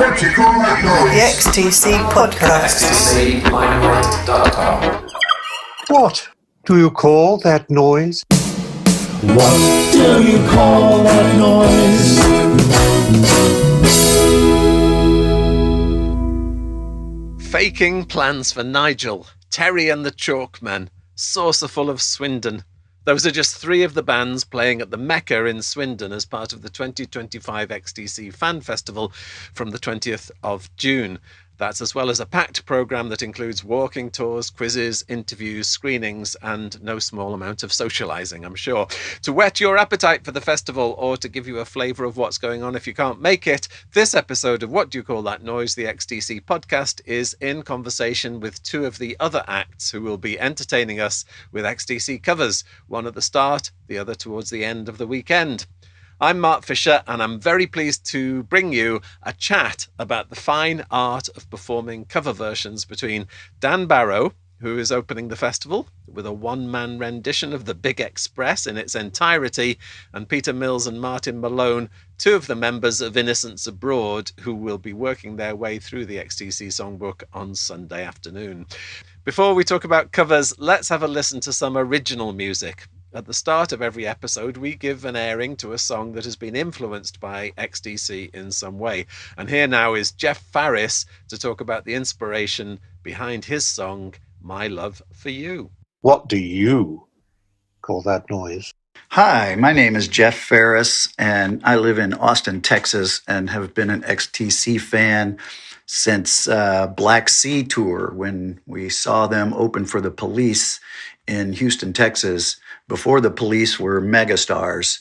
What you call that noise? The XTC Podcast. XTCLimeWhite.com. What do you call that noise? What do you call that noise? Faking plans for Nigel, Terry and the Chalkmen, Saucerful of Swindon. Those are just three of the bands playing at the Mecca in Swindon as part of the 2025 XTC Fan Festival from the 20th of June. That's as well as a packed programme that includes walking tours, quizzes, interviews, screenings, and no small amount of socialising, I'm sure. To whet your appetite for the festival or to give you a flavour of what's going on if you can't make it, this episode of What Do You Call That Noise, the XTC podcast, is in conversation with two of the other acts who will be entertaining us with XTC covers, one at the start, the other towards the end of the weekend. I'm Mark Fisher, and I'm very pleased to bring you a chat about the fine art of performing cover versions between Dan Barrow, who is opening the festival with a one-man rendition of The Big Express in its entirety, and Peter Mills and Martin Malone, two of the members of Innocents Abroad, who will be working their way through the XTC songbook on Sunday afternoon. Before we talk about covers, let's have a listen to some original music. At the start of every episode, we give an airing to a song that has been influenced by XTC in some way. And here now is Jeff Farris to talk about the inspiration behind his song, My Love for You. What do you call that noise? Hi, my name is Jeff Farris, and I live in Austin, Texas, and have been an XTC fan since Black Sea Tour, when we saw them open for the Police in Houston, Texas, before the Police were megastars.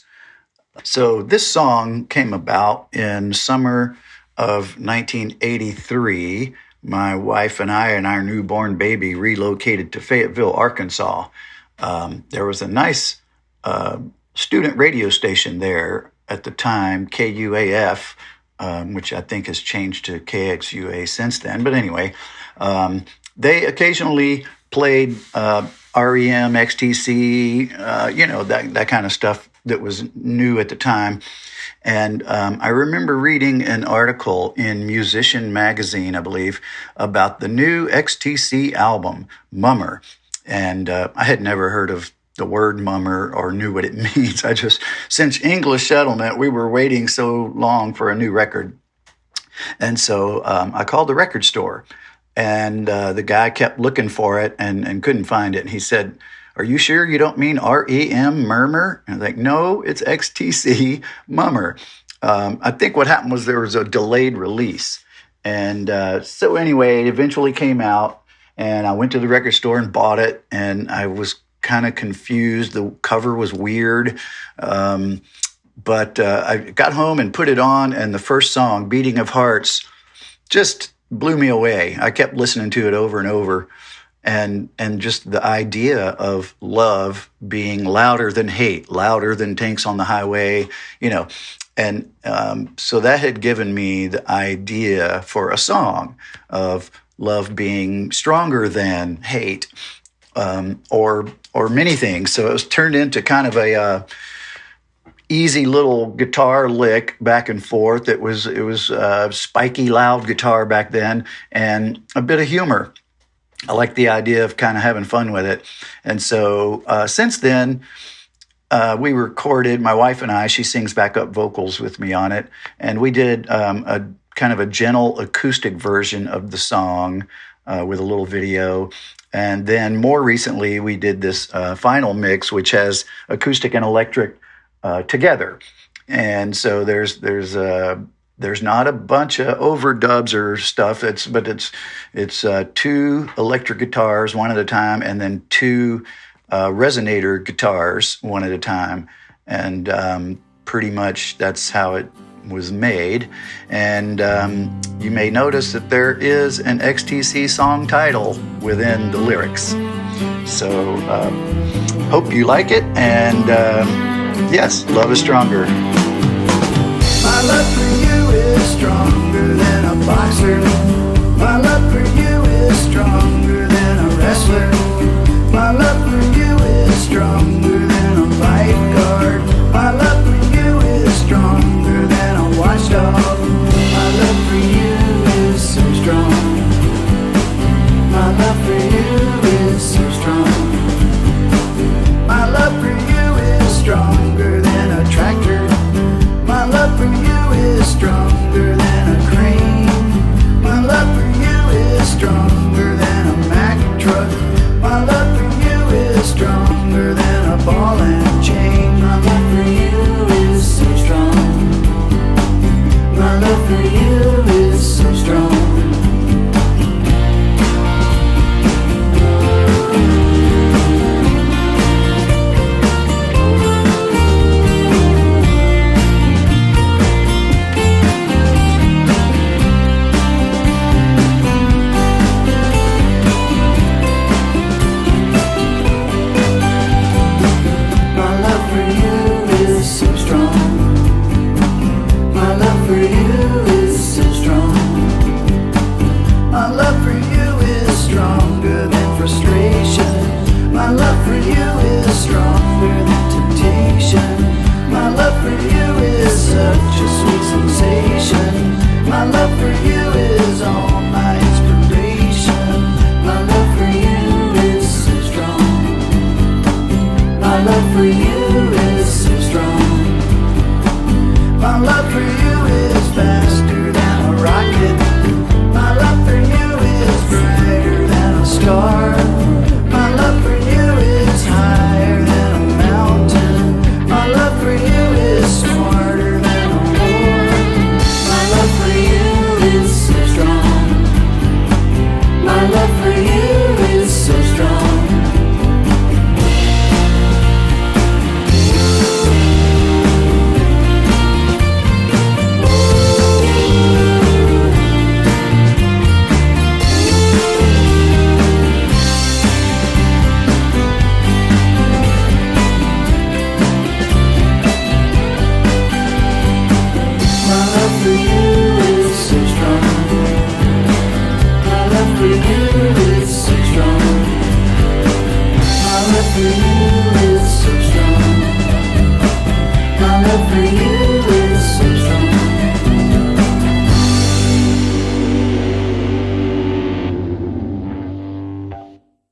So this song came about in summer of 1983. My wife and I and our newborn baby relocated to Fayetteville, Arkansas. There was a nice student radio station there at the time, KUAF, which I think has changed to KXUA since then. But anyway, they occasionally played REM, XTC, that kind of stuff that was new at the time. And I remember reading an article in Musician magazine, I believe, about the new XTC album, Mummer. And I had never heard of the word mummer or knew what it means. Since English Settlement, we were waiting so long for a new record. And so I called the record store. And the guy kept looking for it and couldn't find it. And he said, "Are you sure you don't mean REM, murmur?" And I was like, "No, it's XTC, mummer." I think what happened was there was a delayed release. And so anyway, it eventually came out. And I went to the record store and bought it. And I was kind of confused. The cover was weird. But I got home and put it on. And the first song, Beating of Hearts, just blew me away. I kept listening to it over and over, and just the idea of love being louder than hate, louder than tanks on the highway, and so that had given me the idea for a song of love being stronger than hate, or many things. So it was turned into kind of a easy little guitar lick back and forth. It was spiky, loud guitar back then, and a bit of humor. I like the idea of kind of having fun with it. And so since then, we recorded, my wife and I, she sings backup vocals with me on it, and we did a kind of a gentle acoustic version of the song with a little video. And then more recently, we did this final mix, which has acoustic and electric together. And so there's not a bunch of overdubs or stuff. It's two electric guitars one at a time, and then two resonator guitars one at a time. And pretty much that's how it was made. And you may notice that there is an XTC song title within the lyrics. So hope you like it. And yes, love is stronger. My love for you is stronger than a boxer. My love for you is stronger than a wrestler. My love for you is stronger than a fight guard. My love for you is stronger than a watchdog. My love for you stronger than a crane. My love for you is stronger than a Mack truck. My love for you is stronger than a ball and chain. My love for you is so strong. My love for you is so strong.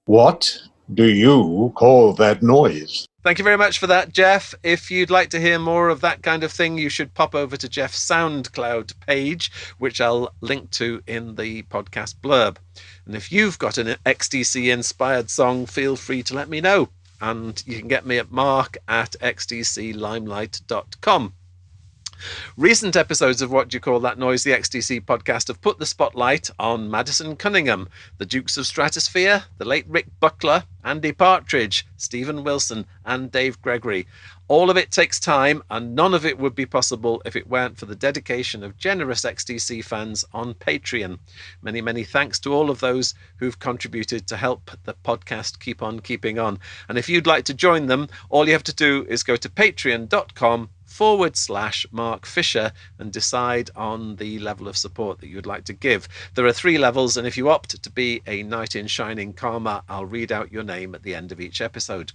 What do you call that noise? Thank you very much for that, Jeff. If you'd like to hear more of that kind of thing, you should pop over to Jeff's SoundCloud page, which I'll link to in the podcast blurb. And if you've got an XTC-inspired song, feel free to let me know. And you can get me at mark@xtclimelight.com. Recent episodes of What Do You Call That Noise, the XTC podcast, have put the spotlight on Madison Cunningham, the Dukes of Stratosphere, the late Rick Buckler, Andy Partridge, Stephen Wilson, and Dave Gregory. All of it takes time, and none of it would be possible if it weren't for the dedication of generous XTC fans on Patreon. Many, many thanks to all of those who've contributed to help the podcast keep on keeping on. And if you'd like to join them, all you have to do is go to patreon.com/Mark Fisher and decide on the level of support that you would like to give. There are 3 levels, and if you opt to be a knight in shining karma, I'll read out your name at the end of each episode.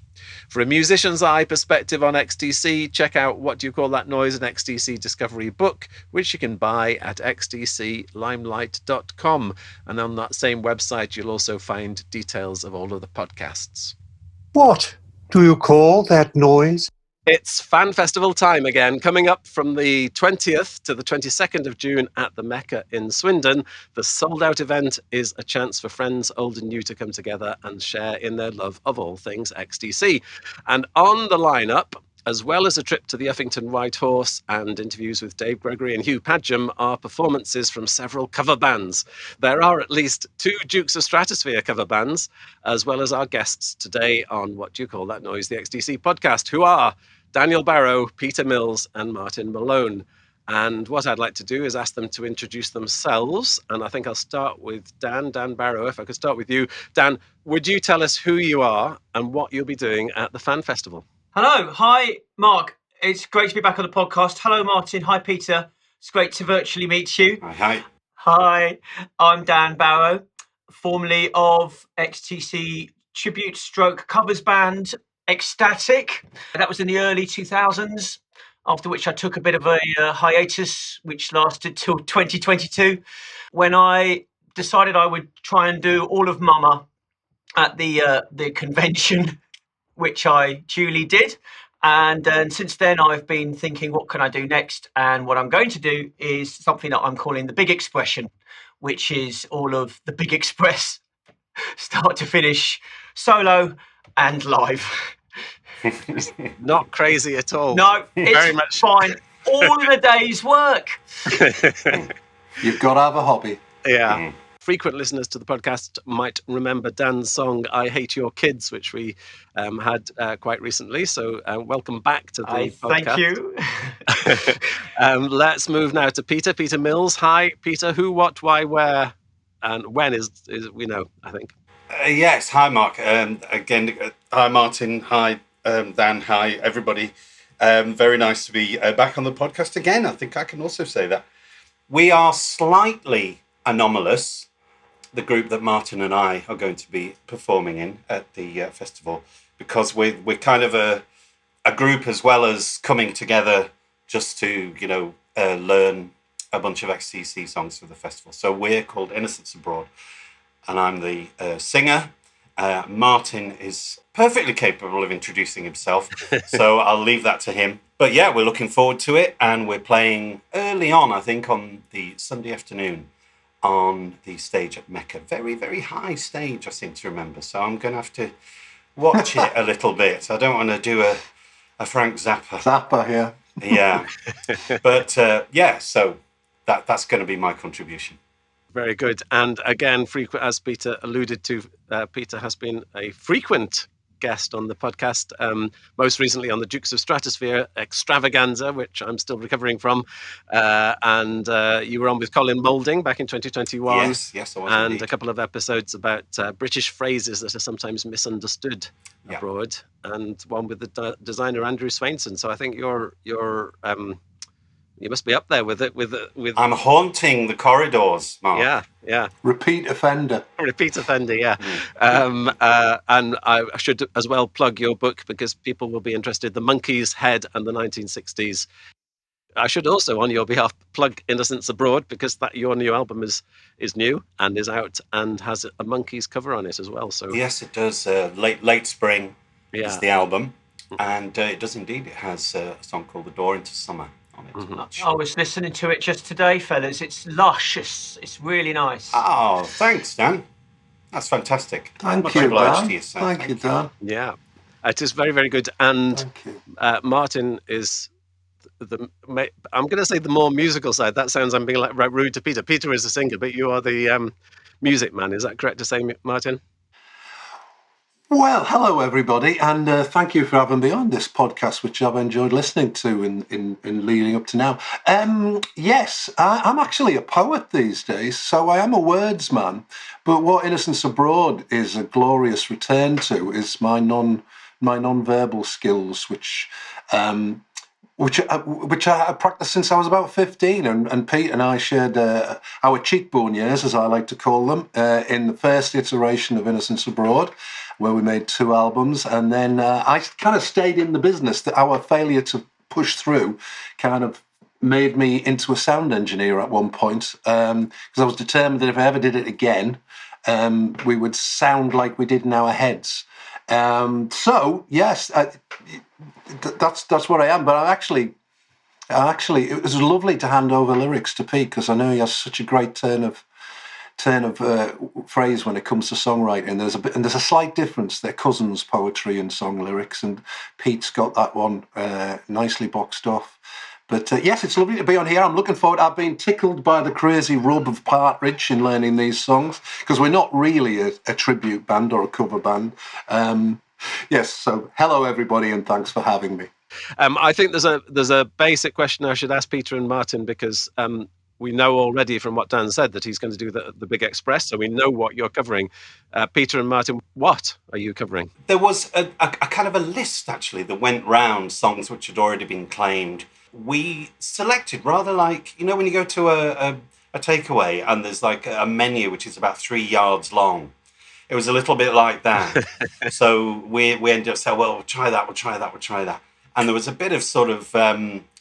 For a musician's eye perspective on XTC, check out What Do You Call That Noise, an XTC Discovery book, which you can buy at xtclimelight.com. And on that same website, you'll also find details of all of the podcasts. What do you call that noise? It's Fan Festival time again, coming up from the 20th to the 22nd of June at the Mecca in Swindon. The sold-out event is a chance for friends old and new to come together and share in their love of all things XTC. And on the lineup, as well as a trip to the Uffington White Horse and interviews with Dave Gregory and Hugh Padgham, are performances from several cover bands. There are at least 2 Dukes of Stratosphere cover bands, as well as our guests today on What Do You Call That Noise, the XTC podcast, who are Daniel Barrow, Peter Mills, and Martin Malone. And what I'd like to do is ask them to introduce themselves. And I think I'll start with Dan Barrow. If I could start with you. Dan, would you tell us who you are and what you'll be doing at the Fan Festival? Hello. Hi, Mark. It's great to be back on the podcast. Hello, Martin. Hi, Peter. It's great to virtually meet you. Hi. Hi, I'm Dan Barrow, formerly of XTC tribute stroke covers band Ecstatic. That was in the early 2000s, after which I took a bit of a hiatus, which lasted till 2022, when I decided I would try and do all of Mama at the convention, which I duly did. And since then, I've been thinking, what can I do next? And what I'm going to do is something that I'm calling the Big Expression, which is all of the Big Express, start to finish, solo and live. Not crazy at all. No, it's Very much. fine. All the day's work. You've got to have a hobby. Yeah. Frequent listeners to the podcast might remember Dan's song "I Hate Your Kids," which we had quite recently. So welcome back to the podcast. Thank you. Let's move now to Peter. Peter Mills. Hi, Peter. Who, what, why, where, and when is we know, I think. Yes. Hi, Mark. Again, hi, Martin. Hi, Dan. Hi, everybody. Very nice to be back on the podcast again. I think I can also say that. We are slightly anomalous, the group that Martin and I are going to be performing in at the festival, because we're kind of a group as well as coming together just to, learn a bunch of XTC songs for the festival. So we're called Innocents Abroad, and I'm the singer. Martin is perfectly capable of introducing himself, so I'll leave that to him. But yeah, we're looking forward to it, and we're playing early on, I think, on the Sunday afternoon on the stage at Mecca. Very, very high stage, I seem to remember. So I'm going to have to watch it a little bit. I don't want to do a Frank Zappa. Zappa, yeah. Yeah. But so that's going to be my contribution. Very good. And again, frequent, as Peter alluded to, Peter has been a frequent guest on the podcast, most recently on the Dukes of Stratosphere extravaganza, which I'm still recovering from. And you were on with Colin Moulding back in 2021. Yes, I was. And indeed. a couple of episodes about British phrases that are sometimes misunderstood abroad, and one with the designer Andrew Swainson. So I think you're you must be up there with it. With I'm haunting the corridors, Mark. Yeah. Repeat offender. Repeat offender, yeah. And I should as well plug your book, because people will be interested. The Monkey's Head and the 1960s. I should also, on your behalf, plug Innocents Abroad, because that your new album is new and is out and has a monkey's cover on it as well. So Yes, it does. Late spring is the album, and it does indeed. It has a song called "The Door into Summer" on it. I was listening to it just today, fellas. It's lush. It's really nice. Oh, thanks, Dan. That's fantastic. Thank Much you, obliged Dan. to you, sir. Thank you, Dan. yeah, it is very, very good. And Thank you. Martin is I'm going to say the more musical side. That sounds I'm being like rude to Peter. Peter is the singer, but you are the music man. Is that correct to say, Martin? Well, hello everybody, and thank you for having me on this podcast, which I've enjoyed listening to in leading up to now. Yes, I'm actually a poet these days, so I am a words man. But what Innocents Abroad is a glorious return to is my non-verbal skills, which I practiced since I was about 15, and Pete and I shared our cheekbone years, as I like to call them, in the first iteration of Innocents Abroad, where we made 2 albums, and then I kind of stayed in the business. That our failure to push through kind of made me into a sound engineer at one point, because I was determined that if I ever did it again, we would sound like we did in our heads. So yes, that's what I am. But I actually, it was lovely to hand over lyrics to Pete, because I know he has such a great turn of phrase when it comes to songwriting. There's a slight difference. They're cousins, poetry and song lyrics, and Pete's got that one nicely boxed off. But yes, it's lovely to be on here. I'm looking forward. I've been tickled by the crazy rub of Partridge in learning these songs, because we're not really a tribute band or a cover band. Yes, so hello everybody, and thanks for having me. I think there's a basic question I should ask Peter and Martin, because we know already from what Dan said that he's going to do the Big Express, so we know what you're covering. Peter and Martin, what are you covering? There was a kind of a list, actually, that went round, songs which had already been claimed. We selected, rather like, when you go to a takeaway and there's like a menu which is about 3 yards long. It was a little bit like that. So we ended up saying, well, we'll try that. And there was a bit of sort of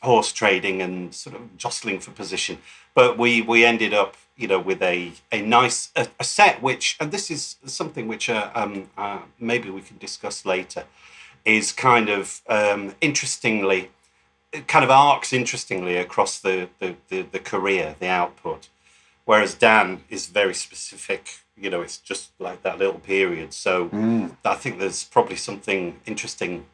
horse trading and sort of jostling for position. But we ended up, with a nice set, which, and this is something which maybe we can discuss later, is kind of interestingly, it kind of arcs interestingly across the career, the output. Whereas Dan is very specific, you know, it's just like that little period. So I think there's probably an interesting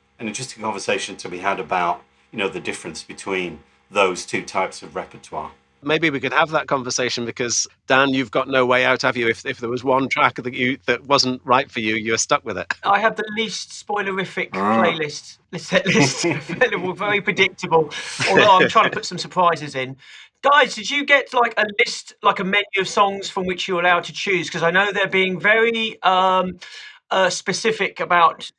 conversation to be had about, you know, the difference between those two types of repertoire. Maybe we could have that conversation because, Dan, you've got no way out, have you? If there was one track that wasn't right for you, you were stuck with it. I have the least spoilerific playlist available, very predictable. Although I'm trying to put some surprises in. Guys, did you get like a list, like a menu of songs from which you're allowed to choose? Because I know they're being very specific about,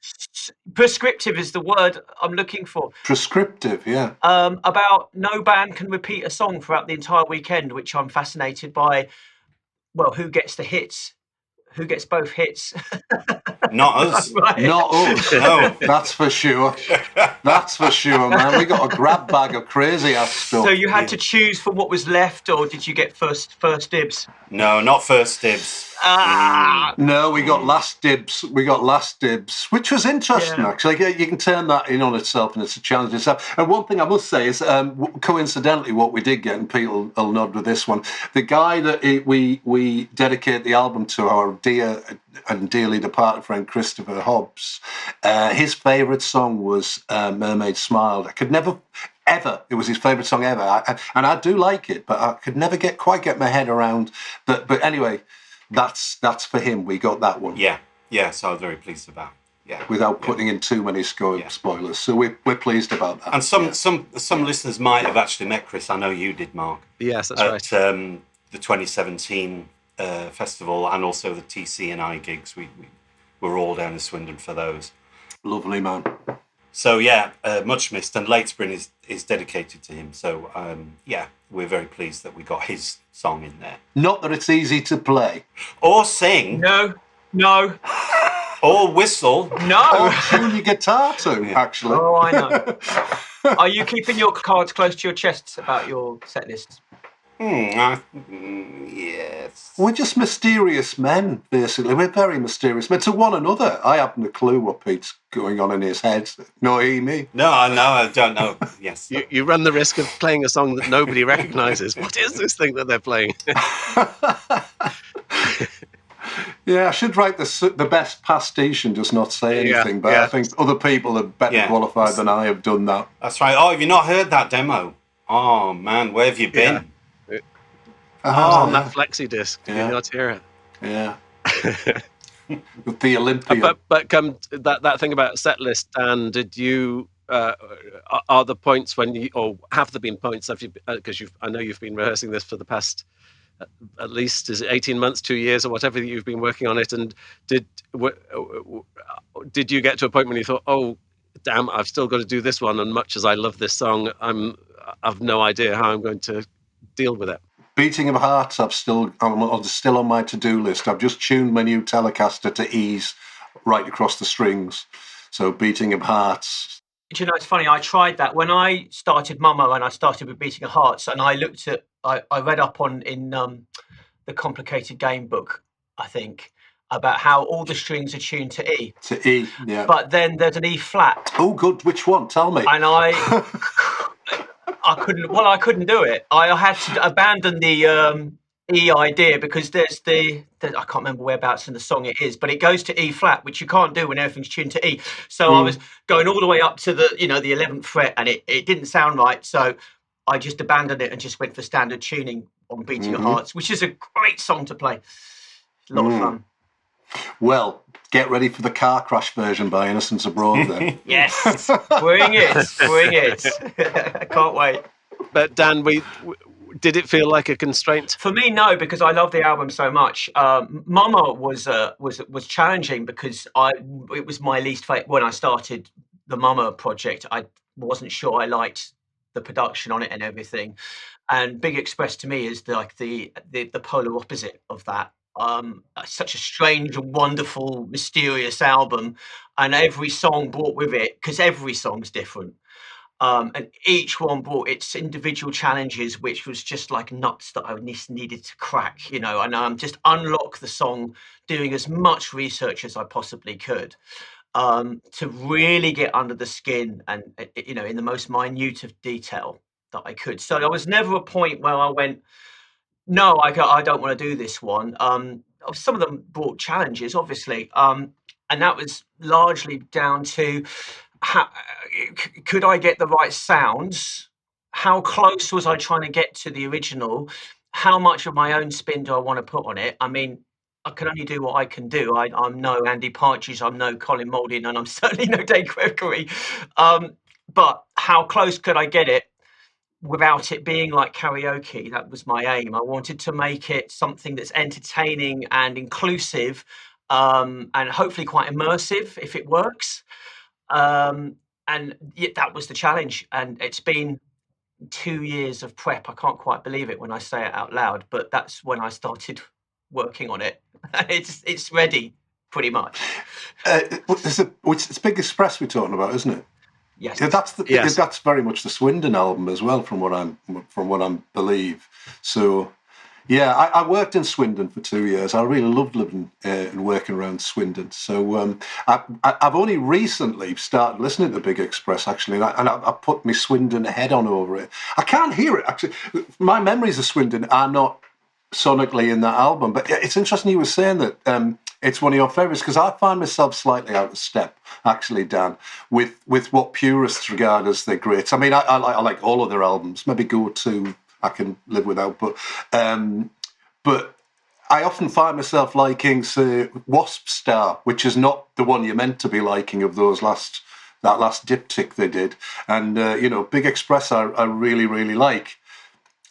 prescriptive is the word I'm looking for. Prescriptive, yeah. About no band can repeat a song throughout the entire weekend, which I'm fascinated by. Well, who gets the hits? Who gets both hits? Not us. Right. Not us. No, that's for sure. That's for sure, man. We got a grab bag of crazy ass stuff. So you had to choose from what was left, or did you get first dibs? No, not first dibs. No, we got last dibs. Which was interesting, actually. Yeah, you can turn that in on itself, and it's a challenge itself. And one thing I must say is, coincidentally, what we did get, and Pete will nod with this one, the guy that we dedicate the album to, our dear and dearly departed friend Christopher Hobbs, his favourite song was Mermaid Smiled. I could never... Ever. It was his favourite song ever. And I do like it, but I could never quite get my head around that. But anyway, that's for him. We got that one. Yeah. So I was very pleased about. Yeah. Without putting in too many spoilers. So we're pleased about that. And some listeners might have actually met Chris. I know you did, Mark. Yes, that's right. At the 2017 festival and also the TC and I gigs. We were all down in Swindon for those. Lovely, man. So yeah, much missed, and Late Spring is dedicated to him. So we're very pleased that we got his song in there. Not that it's easy to play or sing. No. Or whistle. No. Or tune your guitar to. Actually. Oh, I know. Are you keeping your cards close to your chest about your set lists? Yes. We're just mysterious men, basically. We're very mysterious men to one another. I haven't a clue what Pete's going on in his head. No, me. No, I don't know. Yes. You run the risk of playing a song that nobody recognises. What is this thing that they're playing? Yeah, I should write the best pastiche and just not say anything, but I think other people are better qualified than I have done that. That's right. Oh, have you not heard that demo? Oh, man, where have you been? Yeah. On that flexi disc. Did you not hear it? Yeah. With the Olympian. But that thing about set list, and did you are the points when you, or have there been points, because I know you've been rehearsing this for the past at least, is it 18 months, 2 years, or whatever that you've been working on it, and did you get to a point when you thought, oh damn, I've still got to do this one, and much as I love this song, I've no idea how I'm going to deal with it? Beating of Hearts, I'm still on my to-do list. I've just tuned my new Telecaster to ease right across the strings. So Beating of Hearts. Do you know, it's funny, I tried that when I started Mama, and I started with Beating of Hearts, and I looked at, I read up in the Complicated Game book, I think, about how all the strings are tuned to E. To E, yeah. But then there's an E flat. Oh, good. Which one? Tell me. And I couldn't do it. I had to abandon the E idea because there's I can't remember whereabouts in the song it is, but it goes to E flat, which you can't do when everything's tuned to E. So I was going all the way up to the 11th fret, and it didn't sound right. So I just abandoned it and just went for standard tuning on Beating of Hearts, which is a great song to play. A lot of fun. Well, get ready for the car crash version by Innocents Abroad then. Yes, bring it. I can't wait. But Dan, did it feel like a constraint? For me, no, because I love the album so much. Mama was challenging because it was my least favorite when I started the Mama project. I wasn't sure I liked the production on it and everything. And Big Express to me is the polar opposite of that. Such a strange and wonderful, mysterious album, and every song brought with it, because every song's different. And each one brought its individual challenges, which was just like nuts that I needed to crack, and just unlock the song, doing as much research as I possibly could. to really get under the skin and, in the most minute of detail that I could. So there was never a point where I went, no, I don't want to do this one. Some of them brought challenges, obviously, and that was largely down to could I get the right sounds? How close was I trying to get to the original? How much of my own spin do I want to put on it? I mean, I can only do what I can do. I'm no Andy Partridge, I'm no Colin Moulding, and I'm certainly no Dave Gregory. But how close could I get it without it being like karaoke? That was my aim. I wanted to make it something that's entertaining and inclusive, and hopefully quite immersive if it works. And that was the challenge. And it's been 2 years of prep. I can't quite believe it when I say it out loud, but that's when I started working on it. It's ready, pretty much. It's Big Express we're talking about, isn't it? Yes. Yes. That's very much the Swindon album as well, from what I believe. So, yeah, I worked in Swindon for 2 years. I really loved living and working around Swindon. So I've only recently started listening to Big Express, actually, and I put my Swindon head on over it. I can't hear it, actually. My memories of Swindon are not sonically in that album, but it's interesting you were saying that it's one of your favourites, because I find myself slightly out of step, actually, Dan, with what purists regard as their greats. I mean, I like all of their albums. Maybe Go To I can live without, but I often find myself liking, say, Wasp Star, which is not the one you're meant to be liking of that last diptych they did. And Big Express I really, really like.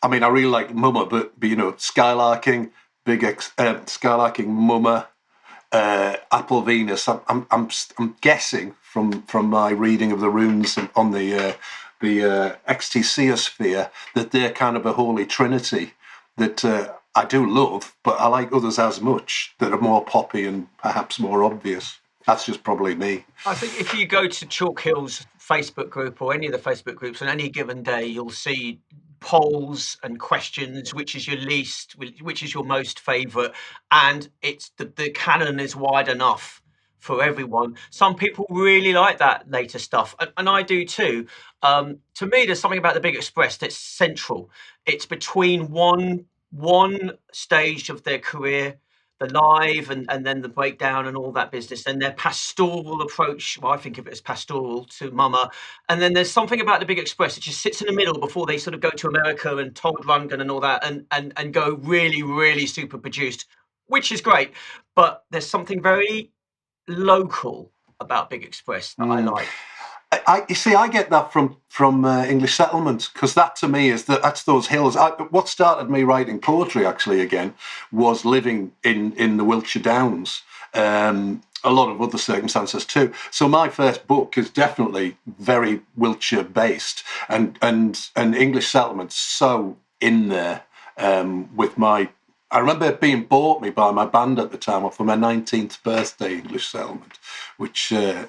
I mean, I really like Mumma, but Skylarking, Skylarking, Mumma, Apple Venus. I'm guessing from my reading of the runes on the XTC sphere that they're kind of a holy trinity that I do love, but I like others as much that are more poppy and perhaps more obvious. That's just probably me. I think if you go to Chalk Hill's Facebook group or any of the Facebook groups on any given day, you'll see polls and questions, which is your least, which is your most favourite, and it's the canon is wide enough for everyone. Some people really like that later stuff, and I do too. To me, there's something about the Big Express that's central. It's between one stage of their career, the live and then the breakdown and all that business, and their pastoral approach, well, I think of it as pastoral, to Mumma. And then there's something about the Big Express that just sits in the middle before they sort of go to America and Told Rundgren and all that and go really, really super produced, which is great. But there's something very local about Big Express that I like. You see, I get that from English Settlement, because that to me that's those hills. What started me writing poetry, actually, again, was living in the Wiltshire Downs. A lot of other circumstances too. So my first book is definitely very Wiltshire based, and English Settlement so in there with my. I remember it being bought me by my band at the time for my 19th birthday, English Settlement, which, I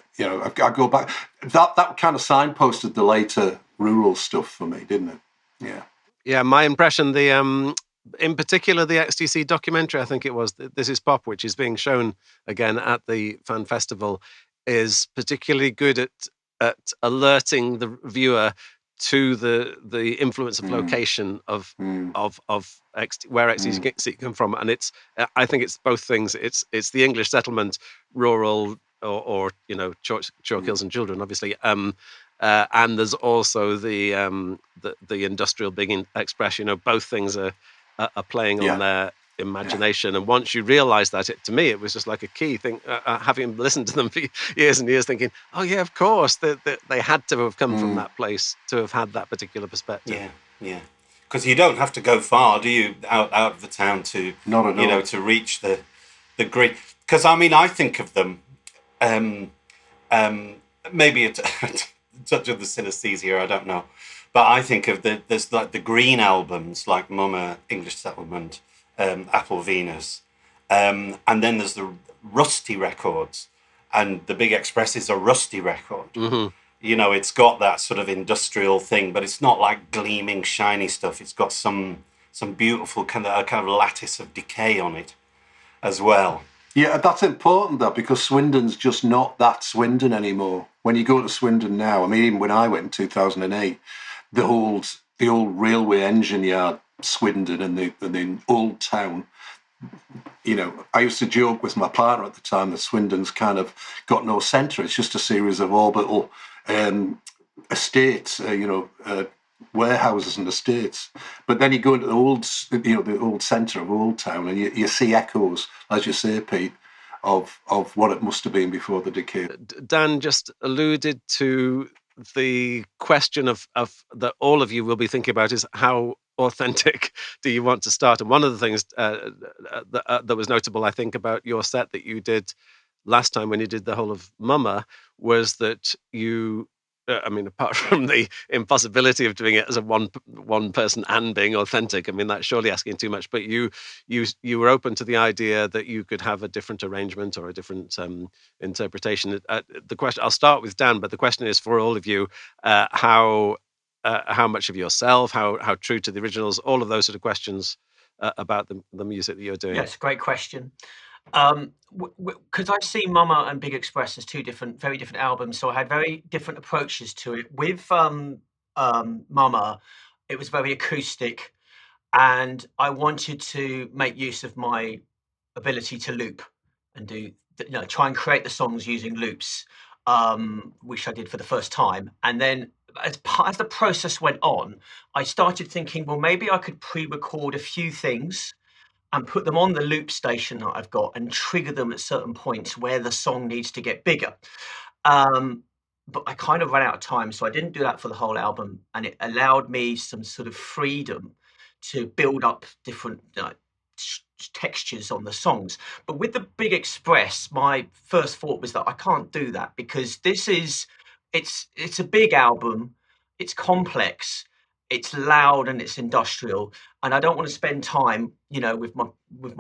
go back. That kind of signposted the later rural stuff for me, didn't it? Yeah. Yeah, my impression, in particular, the XTC documentary, I think it was, This Is Pop, which is being shown again at the Fan Festival, is particularly good at alerting the viewer to the influence of location of where XTC come from, and I think it's both things. It's the English settlement, rural or Chalk Hills and Children, obviously, and there's also the industrial Big Express. Both things are playing on their imagination, and once you realize that, to me it was just like a key thing, having listened to them for years and years, thinking, oh yeah, of course they had to have come from that place to have had that particular perspective. Yeah because you don't have to go far, do you, out of the town to not at all. To reach the grid. Because I mean, I think of them maybe a touch of the synesthesia, I don't know, but I think of there's like the green albums like Mumma, English Settlement, Apple Venus, and then there's the rusty records, and the Big Express is a rusty record. Mm-hmm. It's got that sort of industrial thing, but it's not like gleaming, shiny stuff. It's got some beautiful kind of lattice of decay on it as well. Yeah, that's important, that, because Swindon's just not that Swindon anymore. When you go to Swindon now, I mean, even when I went in 2008, the old railway engine yard, Swindon, and the old town. You know, I used to joke with my partner at the time that Swindon's kind of got no centre. It's just a series of orbital estates, warehouses and estates. But then you go into the old centre of Old Town, and you see echoes, as you say, Pete, of what it must have been before the decay. Dan just alluded to the question of that all of you will be thinking about is how authentic do you want to start? And one of the things that was notable, I think, about your set that you did last time when you did the whole of Mama was that you, I mean, apart from the impossibility of doing it as a one person and being authentic, I mean, that's surely asking too much. But you were open to the idea that you could have a different arrangement or a different interpretation. The question, I'll start with Dan, but the question is for all of you: how much of yourself, how true to the originals, all of those sort of questions about the music that you're doing. Yes, great question. Because I see Mama and Big Express as two very different albums, so I had very different approaches to it. With Mama, it was very acoustic, and I wanted to make use of my ability to loop and try and create the songs using loops, which I did for the first time. And then as the process went on, I started thinking, well, maybe I could pre-record a few things and put them on the loop station that I've got and trigger them at certain points where the song needs to get bigger. But I kind of ran out of time, so I didn't do that for the whole album, and it allowed me some sort of freedom to build up different textures on the songs. But with the Big Express, my first thought was that I can't do that because it's a big album, it's complex, it's loud and it's industrial, and I don't want to spend time, with my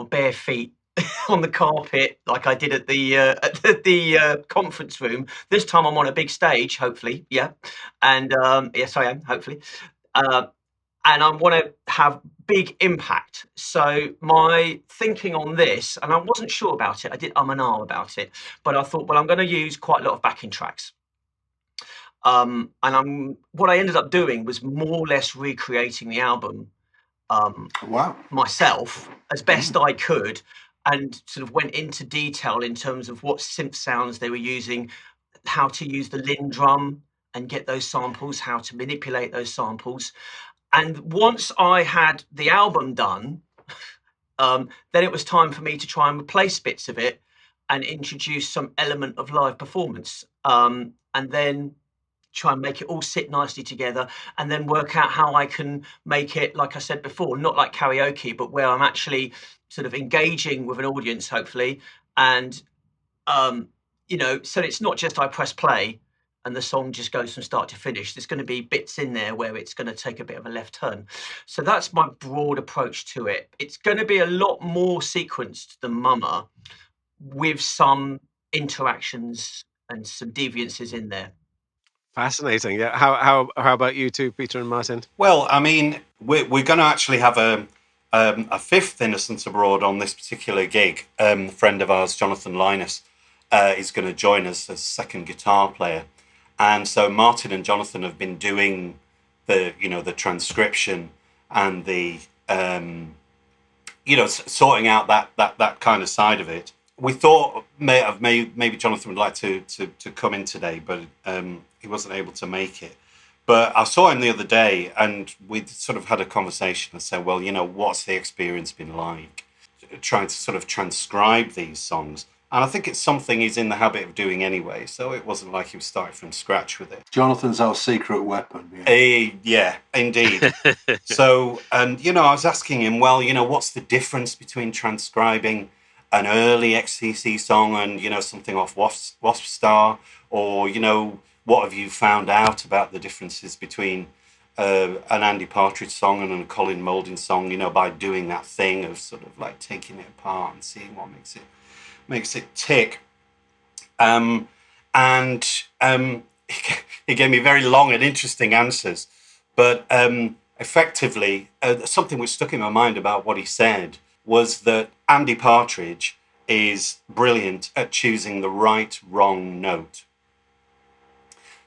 bare feet on the carpet like I did at the conference room. This time I'm on a big stage, hopefully, yeah, and yes, I am, hopefully, and I want to have big impact. So my thinking on this, and I wasn't sure about it, I did and ah about it, but I thought, well, I'm going to use quite a lot of backing tracks. What I ended up doing was more or less recreating the album myself as best I could, and sort of went into detail in terms of what synth sounds they were using, how to use the Linn drum and get those samples, how to manipulate those samples. And once I had the album done, then it was time for me to try and replace bits of it and introduce some element of live performance, and then try and make it all sit nicely together, and then work out how I can make it, like I said before, not like karaoke, but where I'm actually sort of engaging with an audience, hopefully. And, so it's not just I press play and the song just goes from start to finish. There's going to be bits in there where it's going to take a bit of a left turn. So that's my broad approach to it. It's going to be a lot more sequenced than Mama, with some interactions and some deviances in there. Fascinating. Yeah. How about you two, Peter and Martin? Well, I mean, we're going to actually have a fifth Innocents Abroad on this particular gig. A friend of ours, Jonathan Linus, is going to join us as second guitar player, and so Martin and Jonathan have been doing the transcription and the sorting out that kind of side of it. We thought maybe Jonathan would like to come in today, but he wasn't able to make it. But I saw him the other day, and we sort of had a conversation and said, well, what's the experience been like trying to sort of transcribe these songs? And I think it's something he's in the habit of doing anyway, so it wasn't like he was starting from scratch with it. Jonathan's our secret weapon. Yeah, indeed. So, and, I was asking him, well, what's the difference between transcribing an early XTC song and, something off Wasp Star, or, what have you found out about the differences between an Andy Partridge song and a Colin Moulding song, by doing that thing of sort of like taking it apart and seeing what makes it tick. He gave me very long and interesting answers, but effectively something which stuck in my mind about what he said was that Andy Partridge is brilliant at choosing the right, wrong note.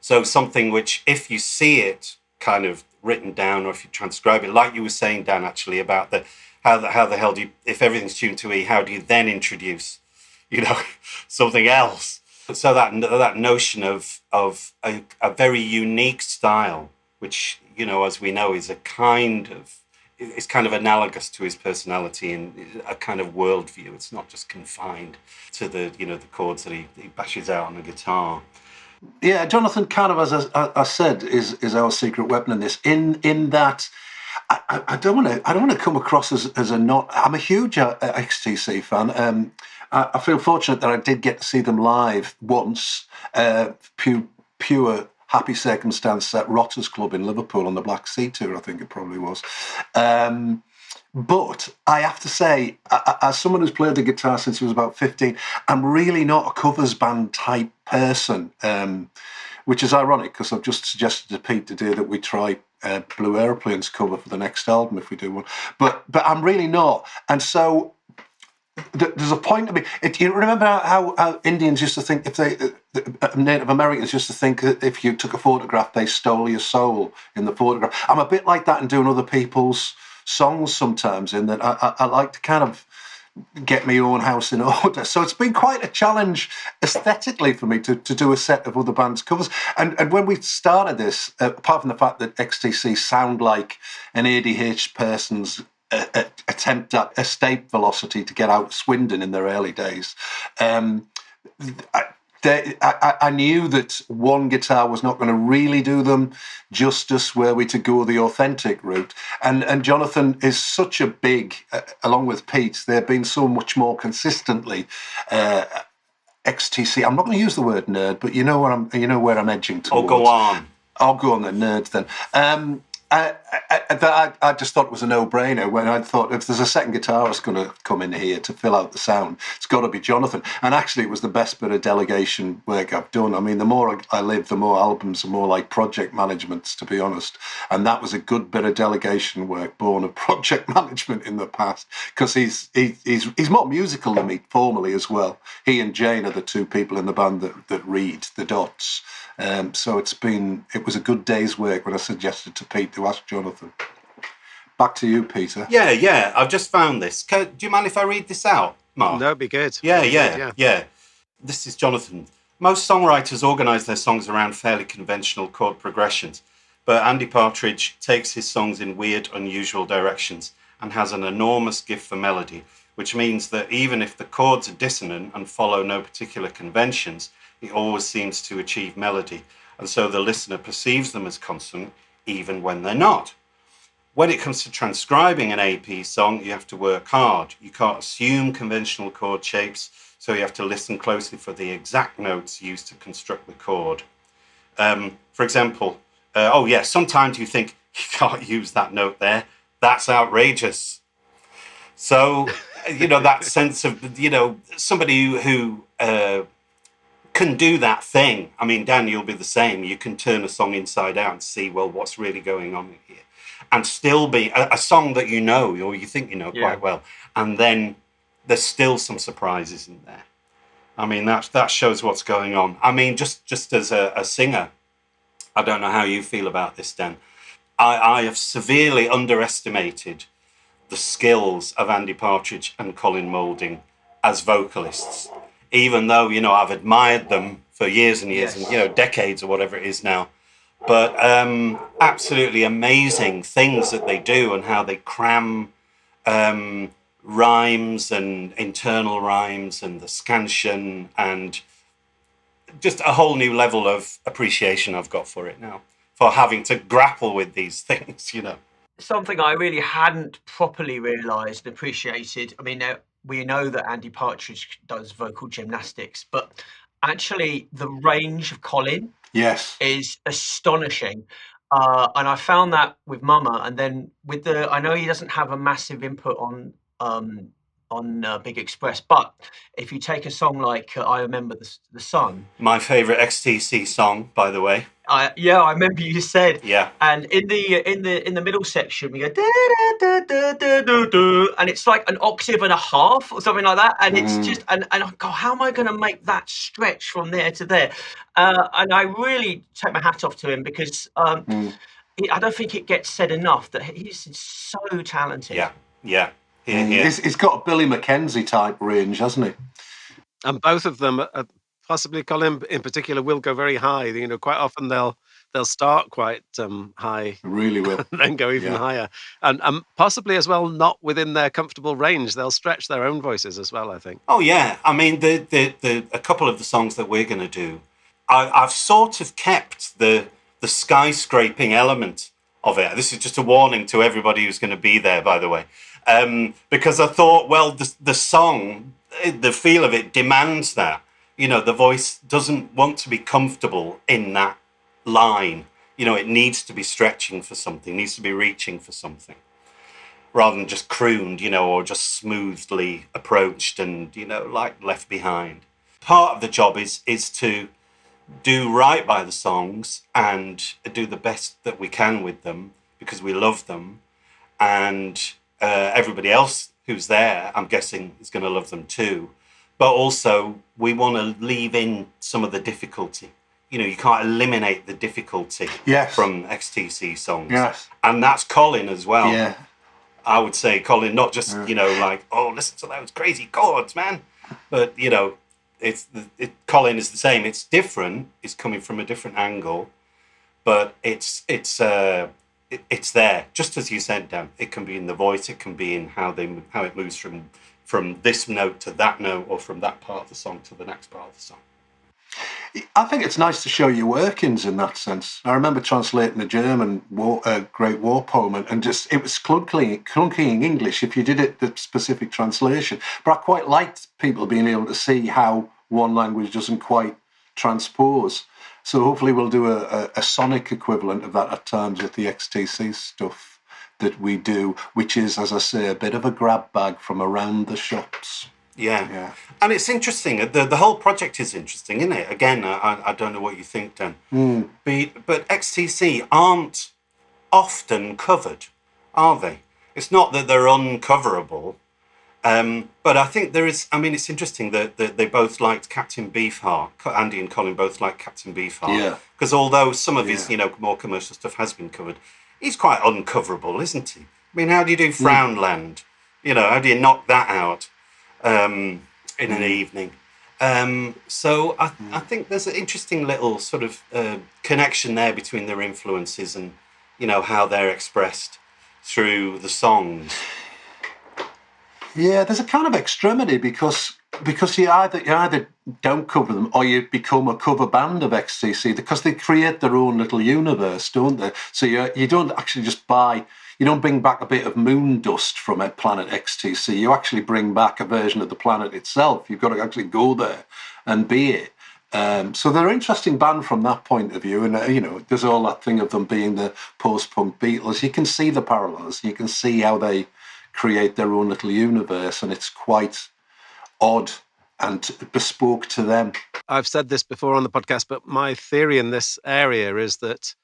So something which, if you see it kind of written down, or if you transcribe it, like you were saying, Dan, actually, about how the hell do you, if everything's tuned to E, how do you then introduce, something else? So that notion of a very unique style, which, as we know, is kind of analogous to his personality and a kind of worldview. It's not just confined to the chords that he bashes out on the guitar. Yeah, Jonathan kind of, as I said, is our secret weapon in this. In that, I don't want to come across as a not. I'm a huge XTC fan. I feel fortunate that I did get to see them live once. Pure happy circumstance at Rotters Club in Liverpool on the Black Sea tour, I think it probably was. But I have to say, as someone who's played the guitar since he was about 15, I'm really not a covers band type person, which is ironic because I've just suggested to Pete today that we try Blue Aeroplane's cover for the next album if we do one. But I'm really not. And so there's a point to me. You remember how Indians used to think, Native Americans used to think that if you took a photograph, they stole your soul in the photograph. I'm a bit like that in doing other people's songs sometimes, in that I like to kind of get my own house in order. So it's been quite a challenge aesthetically for me to do a set of other bands' covers. And when we started this, apart from the fact that XTC sound like an ADH person's attempt at escape velocity to get out of Swindon in their early days, I knew that one guitar was not going to really do them justice were we to go the authentic route. And Jonathan is such a big, along with Pete, they've been so much more consistently XTC. I'm not going to use the word nerd, but you know where I'm edging towards. Oh, go on. I'll go on the nerds then. I just thought it was a no-brainer when I thought if there's a second guitarist going to come in here to fill out the sound, it's got to be Jonathan. And actually, it was the best bit of delegation work I've done. I mean, the more I live, the more albums are more like project managements, to be honest. And that was a good bit of delegation work, born of project management in the past, because he's more musical than me formally as well. He and Jane are the two people in the band that read the dots. So it was a good day's work when I suggested to Pete to ask Jonathan. Back to you, Peter. Yeah. I've just found this. Do you mind if I read this out, Mark? No, it'd be good. Yeah. This is Jonathan. Most songwriters organise their songs around fairly conventional chord progressions, but Andy Partridge takes his songs in weird, unusual directions and has an enormous gift for melody, which means that even if the chords are dissonant and follow no particular conventions, he always seems to achieve melody, and so the listener perceives them as consonant even when they're not. When it comes to transcribing an AP song, you have to work hard. You can't assume conventional chord shapes, so you have to listen closely for the exact notes used to construct the chord. For example, sometimes you think, you can't use that note there. That's outrageous. So, that sense of, somebody who can do that thing. I mean, Dan, you'll be the same. You can turn a song inside out and see, well, what's really going on here. And still be a song that you know, or you think you know quite well. And then there's still some surprises in there. I mean, that shows what's going on. I mean, just as a singer, I don't know how you feel about this, Dan. I have severely underestimated the skills of Andy Partridge and Colin Moulding as vocalists. Even though, I've admired them for years and years and, decades or whatever it is now. But absolutely amazing things that they do and how they cram rhymes and internal rhymes and the scansion and just a whole new level of appreciation I've got for it now, for having to grapple with these things, Something I really hadn't properly realised and appreciated. I mean, we know that Andy Partridge does vocal gymnastics, but actually the range of Colin is astonishing. And I found that with Mama, and then I know he doesn't have a massive input on Big Express. But if you take a song like I Remember the Sun, My favourite XTC song, by the way. I remember you said. Yeah. And in the middle section we go da, da, da, da, da, da, and it's like an octave and a half or something like that, and it's just and I go, how am I going to make that stretch from there to there? And I really take my hat off to him because I don't think it gets said enough that he's so talented. Yeah. He's got a Billy Mackenzie type range, hasn't he? And both of them, possibly Colin in particular, will go very high. You know, quite often they'll start quite high, really will, and then go even higher, and possibly as well not within their comfortable range. They'll stretch their own voices as well, I think. Oh yeah, I mean the a couple of the songs that we're going to do, I've sort of kept the skyscraping element of it. This is just a warning to everybody who's going to be there, by the way, because I thought, well, the song, the feel of it demands that. You know, the voice doesn't want to be comfortable in that line. You know, it needs to be stretching for something, needs to be reaching for something, rather than just crooned, you know, or just smoothly approached and, you know, like left behind. Part of the job is to do right by the songs and do the best that we can with them because we love them, and everybody else who's there, I'm guessing, is going to love them too. But also, we want to leave in some of the difficulty. You know, you can't eliminate the difficulty from XTC songs. Yes. And that's Colin as well. Yeah. I would say Colin, not just, you know, like, oh, listen to those crazy chords, man. But, you know, Colin is the same. It's different. It's coming from a different angle. But it's there. Just as you said, Dan, it can be in the voice. It can be in how it moves from this note to that note, or from that part of the song to the next part of the song. I think it's nice to show your workings in that sense. I remember translating a German Great War poem, and just it was clunky in English if you did it the specific translation. But I quite liked people being able to see how one language doesn't quite transpose. So hopefully we'll do a sonic equivalent of that at times with the XTC stuff that we do, which is, as I say, a bit of a grab bag from around the shops. Yeah. And it's interesting. The whole project is interesting, isn't it? Again, I don't know what you think, Dan. But XTC aren't often covered, are they? It's not that they're uncoverable, but I think there is. I mean, it's interesting that they both liked Captain Beefheart. Andy and Colin both like Captain Beefheart. Yeah. Because although some of his, you know, more commercial stuff has been covered, he's quite uncoverable, isn't he? I mean, how do you do Frownland? You know, how do you knock that out in an evening? So I think there's an interesting little sort of connection there between their influences and, you know, how they're expressed through the songs. Yeah, there's a kind of extremity because you either don't cover them or you become a cover band of XTC, because they create their own little universe, don't they? So you don't actually just you don't bring back a bit of moon dust from a planet XTC. You actually bring back a version of the planet itself. You've got to actually go there and be it. So they're an interesting band from that point of view. And, you know, there's all that thing of them being the post-punk Beatles. You can see the parallels. You can see how they create their own little universe, and it's quite odd and bespoke to them. I've said this before on the podcast, but my theory in this area is that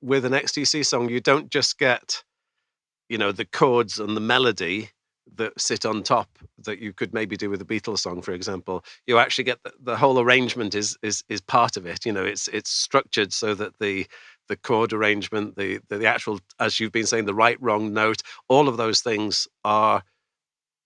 with an XTC song, you don't just get, you know, the chords and the melody that sit on top that you could maybe do with a Beatles song, for example. You actually get the whole arrangement is part of it. You know, it's structured so that the chord arrangement, the actual, as you've been saying, the right, wrong note, all of those things are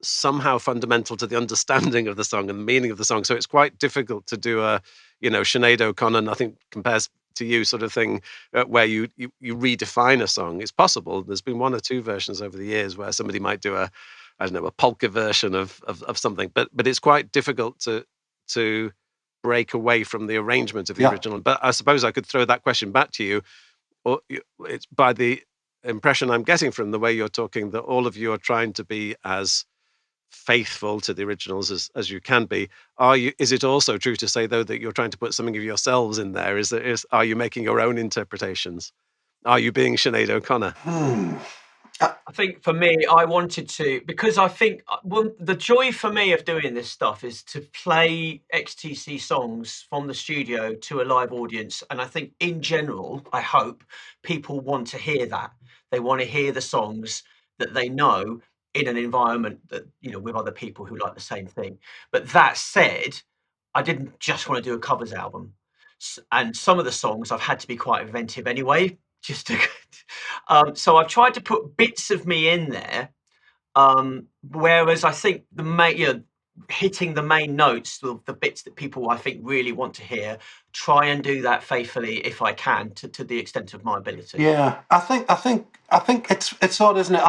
somehow fundamental to the understanding of the song and the meaning of the song. So it's quite difficult to do a, you know, Sinead O'Connor, nothing compares to you sort of thing, where you redefine a song. It's possible. There's been one or two versions over the years where somebody might do a polka version of something, but it's quite difficult to break away from the arrangement of the original. But I suppose I could throw that question back to you. Or it's by the impression I'm getting from the way you're talking that all of you are trying to be as faithful to the originals as you can be. Is it also true to say, though, that you're trying to put something of yourselves in there? Are you making your own interpretations? Are you being Sinead O'Connor? I think for me, I wanted to, because I think the joy for me of doing this stuff is to play XTC songs from the studio to a live audience. And I think in general, I hope people want to hear that. They want to hear the songs that they know in an environment that, with other people who like the same thing. But that said, I didn't just want to do a covers album. And some of the songs I've had to be quite inventive anyway, just to so I've tried to put bits of me in there, whereas I think hitting the main notes, the bits that people I think really want to hear, try and do that faithfully if I can, to the extent of my ability. Yeah, I think it's odd, isn't it?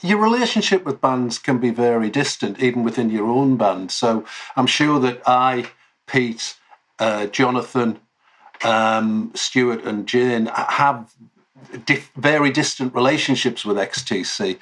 Your relationship with bands can be very distant, even within your own band. So I'm sure that Pete, Jonathan, Stuart, and Jane have very distant relationships with XTC.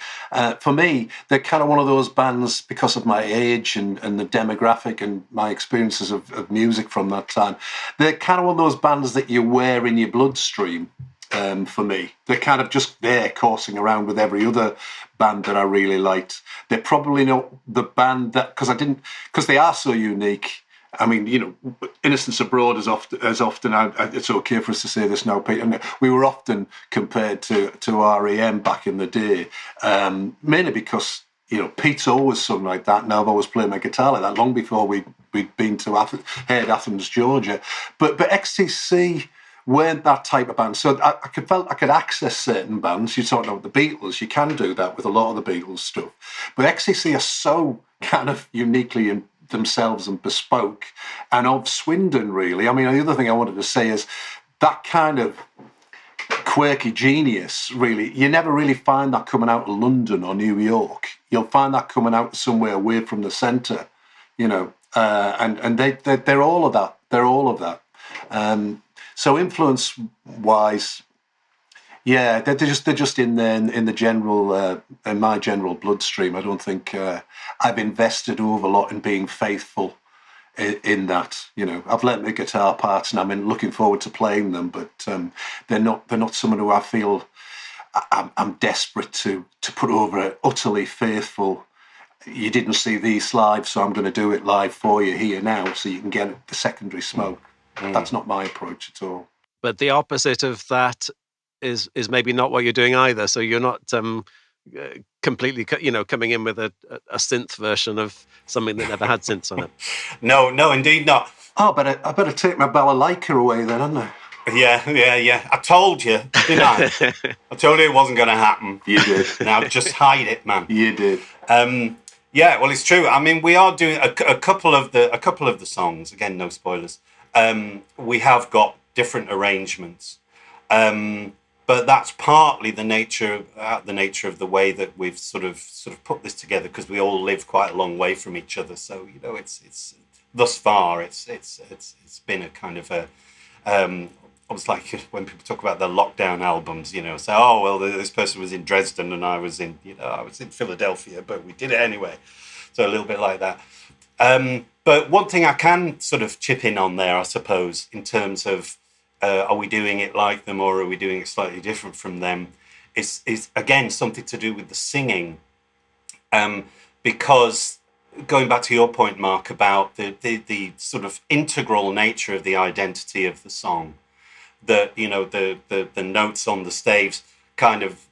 For me, they're kind of one of those bands, because of my age and the demographic and my experiences of music from that time, they're kind of one of those bands that you wear in your bloodstream. For me, they're kind of just there coursing around with every other band that I really liked. They're probably not the band that, because they are so unique. I mean, Innocence Abroad is often, it's okay for us to say this now, Peter, we were often compared to REM back in the day, mainly because, Pete's always sung like that, and I've always played my guitar like that, long before we'd been to Athens, Georgia. But XTC weren't that type of band. So I could access certain bands. You're talking about the Beatles, you can do that with a lot of the Beatles stuff. But XTC are so kind of uniquely in themselves and bespoke, and of Swindon, really. I mean, the other thing I wanted to say is that kind of quirky genius, really, you never really find that coming out of London or New York. You'll find that coming out somewhere away from the centre, and they're all of that. They're all of that. So influence-wise, yeah, they're just in there in the general, in my general bloodstream. I don't think I've invested over a lot in being faithful in that. I've learnt my guitar parts, and I'm looking forward to playing them. But they're not someone who I feel I'm desperate to put over utterly faithful. You didn't see these live, so I'm going to do it live for you here now, so you can get the secondary smoke. That's not my approach at all. But the opposite of that is maybe not what you're doing either. So you're not completely, coming in with a synth version of something that never had synths on it. No, indeed not. Oh, I better take my balalaika away then, hadn't I? Yeah. I told you, didn't I? I told you it wasn't going to happen. You did. Now just hide it, man. You did. Yeah, well, it's true. I mean, we are doing a couple of the songs. Again, no spoilers. We have got different arrangements, but that's partly the nature of the way that we've sort of put this together, because we all live quite a long way from each other. So it's thus far it's been a kind of a almost like when people talk about their lockdown albums, say, oh well, this person was in Dresden and I was in Philadelphia, but we did it anyway. So a little bit like that. But one thing I can sort of chip in on there, I suppose, in terms of are we doing it like them or are we doing it slightly different from them, is again something to do with the singing. Because going back to your point, Mark, about the sort of integral nature of the identity of the song, that the notes on the staves kind of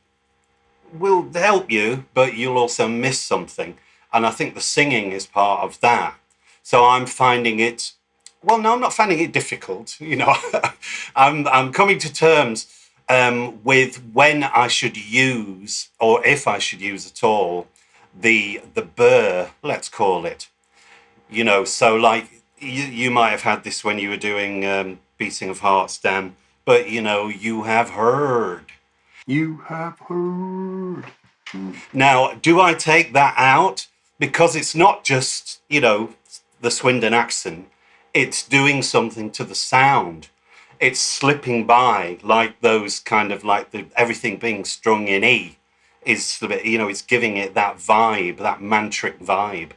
will help you, but you'll also miss something. And I think the singing is part of that. So I'm finding it, well, no, I'm not finding it difficult. I'm coming to terms with when I should use, or if I should use at all, the burr, let's call it. So like you might have had this when you were doing Beating of Hearts, Dan, but you have heard. You have heard. Now, do I take that out? Because it's not just, the Swindon accent. It's doing something to the sound. It's slipping by, like those kind of like everything being strung in E is, it's giving it that vibe, that mantric vibe.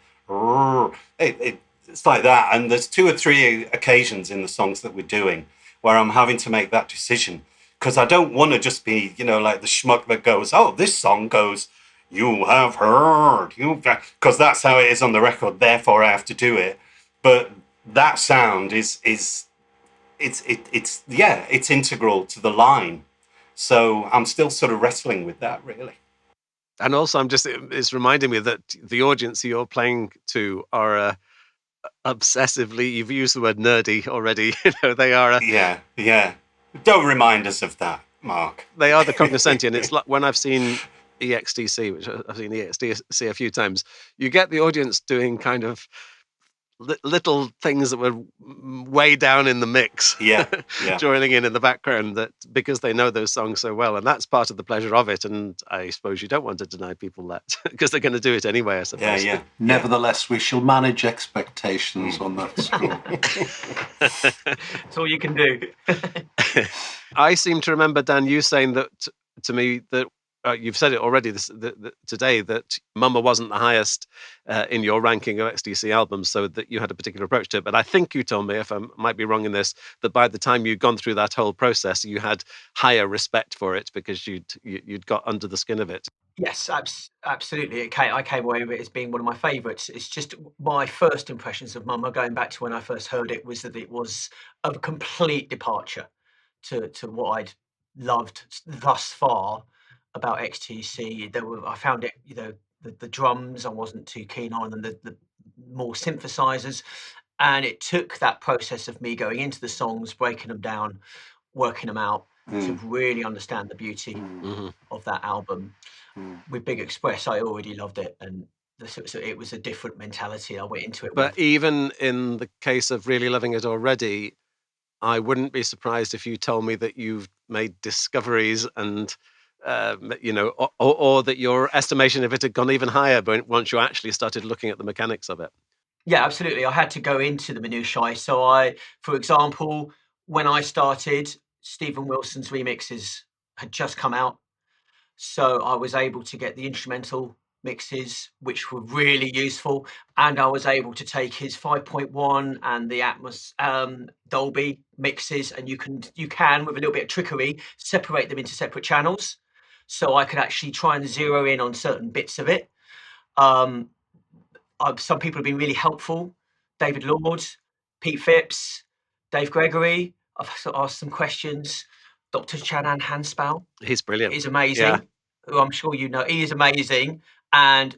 It's like that. And there's 2 or 3 occasions in the songs that we're doing where I'm having to make that decision. because I don't want to just be, like the schmuck that goes, oh, this song goes, you have heard, because that's how it is on the record, therefore I have to do it. But that sound is it's integral to the line. So I'm still sort of wrestling with that, really. And also, it's reminding me that the audience you're playing to are obsessively, you've used the word nerdy already, they are... Yeah. Don't remind us of that, Mark. They are the cognoscenti, it's like when I've seen EXTC, which I've seen EXTC a few times, you get the audience doing kind of little things that were way down in the mix, joining in the background, that because they know those songs so well, and that's part of the pleasure of it. And I suppose you don't want to deny people that because they're going to do it anyway, I suppose. Nevertheless, we shall manage expectations on that score. That's all you can do. I seem to remember, Dan, you saying that to me that you've said it already today, that Mama wasn't the highest in your ranking of XTC albums, so that you had a particular approach to it. But I think you told me, if I might be wrong in this, that by the time you'd gone through that whole process, you had higher respect for it because you'd got under the skin of it. Yes, absolutely. I came away with it as being one of my favourites. It's just my first impressions of Mama, going back to when I first heard it, was that it was a complete departure to what I'd loved thus far about XTC. I found it, the drums I wasn't too keen on, and the more synthesizers. And it took that process of me going into the songs, breaking them down, working them out to really understand the beauty of that album. With Big Express, I already loved it, and so it was a different mentality I went into it. But even in the case of really loving it already, I wouldn't be surprised if you told me that you've made discoveries and or that your estimation of it had gone even higher once you actually started looking at the mechanics of it. Yeah, absolutely. I had to go into the minutiae. So for example, when I started, Stephen Wilson's remixes had just come out. So I was able to get the instrumental mixes, which were really useful. And I was able to take his 5.1 and the Atmos Dolby mixes, and you can, with a little bit of trickery, separate them into separate channels. So I could actually try and zero in on certain bits of it. Some people have been really helpful. David Lord, Pete Phipps, Dave Gregory. I've asked some questions. Dr. Chanan Hanspal. He's brilliant. He's amazing. Who I'm sure you know. He is amazing. And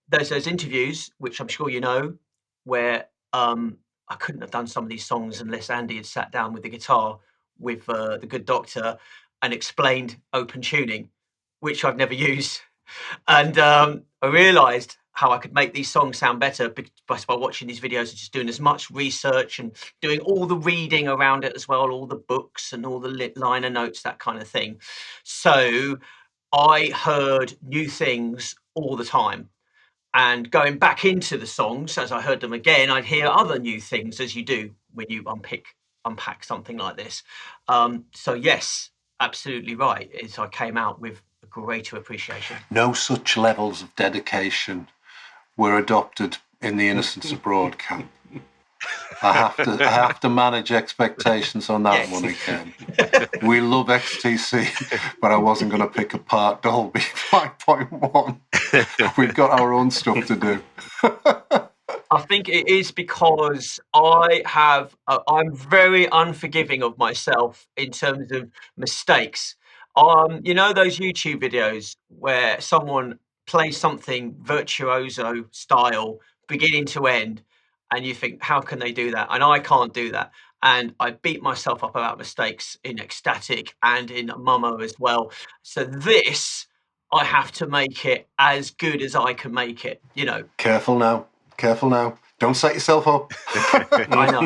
there's those interviews, which I'm sure you know, where I couldn't have done some of these songs unless Andy had sat down with the guitar with the good doctor and explained open tuning, which I've never used. And I realised how I could make these songs sound better by watching these videos and just doing as much research and doing all the reading around it as well, all the books and all the liner notes, that kind of thing. So I heard new things all the time. And going back into the songs, as I heard them again, I'd hear other new things, as you do when you unpack something like this. So yes, absolutely right. I came out with a greater appreciation. No such levels of dedication were adopted in the Innocents Abroad camp. I have to manage expectations on that one again. We love XTC, but I wasn't going to pick apart Dolby 5.1. We've got our own stuff to do. I think it is because I'm very unforgiving of myself in terms of mistakes. You know those YouTube videos where someone plays something virtuoso style, beginning to end, and you think, how can they do that? And I can't do that. And I beat myself up about mistakes in Ecstatic and in Mama as well. So this, I have to make it as good as I can make it, Careful now. Don't set yourself up. I know.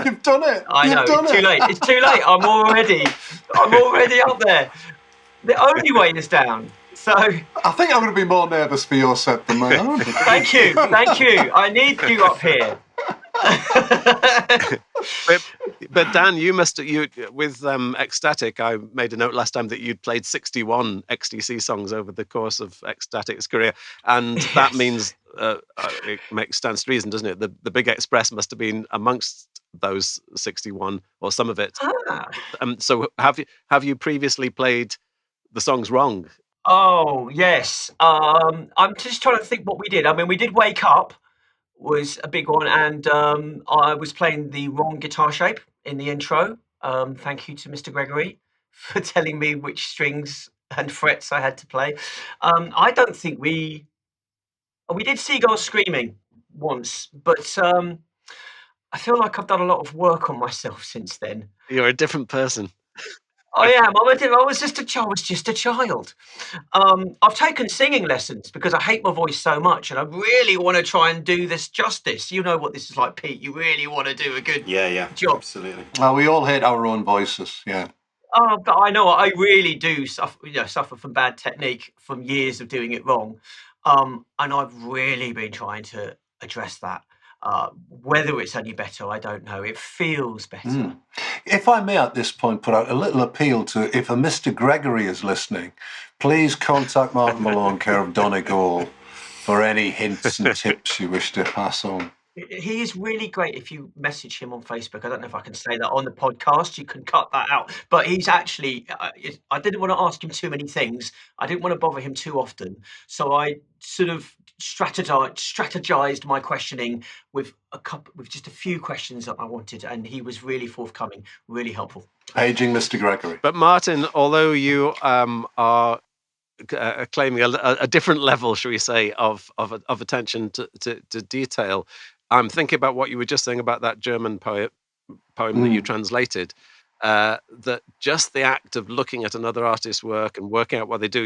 You've done it. I know. It's too late. It's too late. I'm already up there. The only way is down. So I think I'm going to be more nervous for your set than my own. Thank you. I need you up here. but Dan, you with Ecstatic, I made a note last time that you'd played 61 XTC songs over the course of Ecstatic's career, and that means it stands to reason, doesn't it? The Big Express must have been amongst those 61 or some of it. Ah. So have you previously played the songs wrong? Oh, yes. I'm just trying to think what we did. I mean, we did Wake Up was a big one, and I was playing the wrong guitar shape in the intro. Thank you to Mr. Gregory for telling me which strings and frets I had to play. I don't think we did Seagulls Screaming once, but I feel like I've done a lot of work on myself since then. You're a different person. I am. I was just a child. I've taken singing lessons because I hate my voice so much, and I really want to try and do this justice. You know what this is like, Pete. You really want to do a good job. Absolutely. Well, we all hate our own voices. Yeah. Oh, but I know I really do suffer from bad technique from years of doing it wrong, and I've really been trying to address that. Whether it's any better, I don't know. It feels better. If I may at this point put out a little appeal to, if a Mr. Gregory is listening, please contact Martin Malone, care of Donegal, for any hints and tips you wish to pass on. He is really great if you message him on Facebook. I don't know if I can say that on the podcast. You can cut that out. But he's actually, I didn't want to ask him too many things. I didn't want to bother him too often. So I sort of strategized my questioning with just a few questions that I wanted. And he was really forthcoming, really helpful. Aging Mr. Gregory. But Martin, although you are claiming a different level, shall we say, of attention to detail, I'm thinking about what you were just saying about that German poem that you translated. That just the act of looking at another artist's work and working out what they do,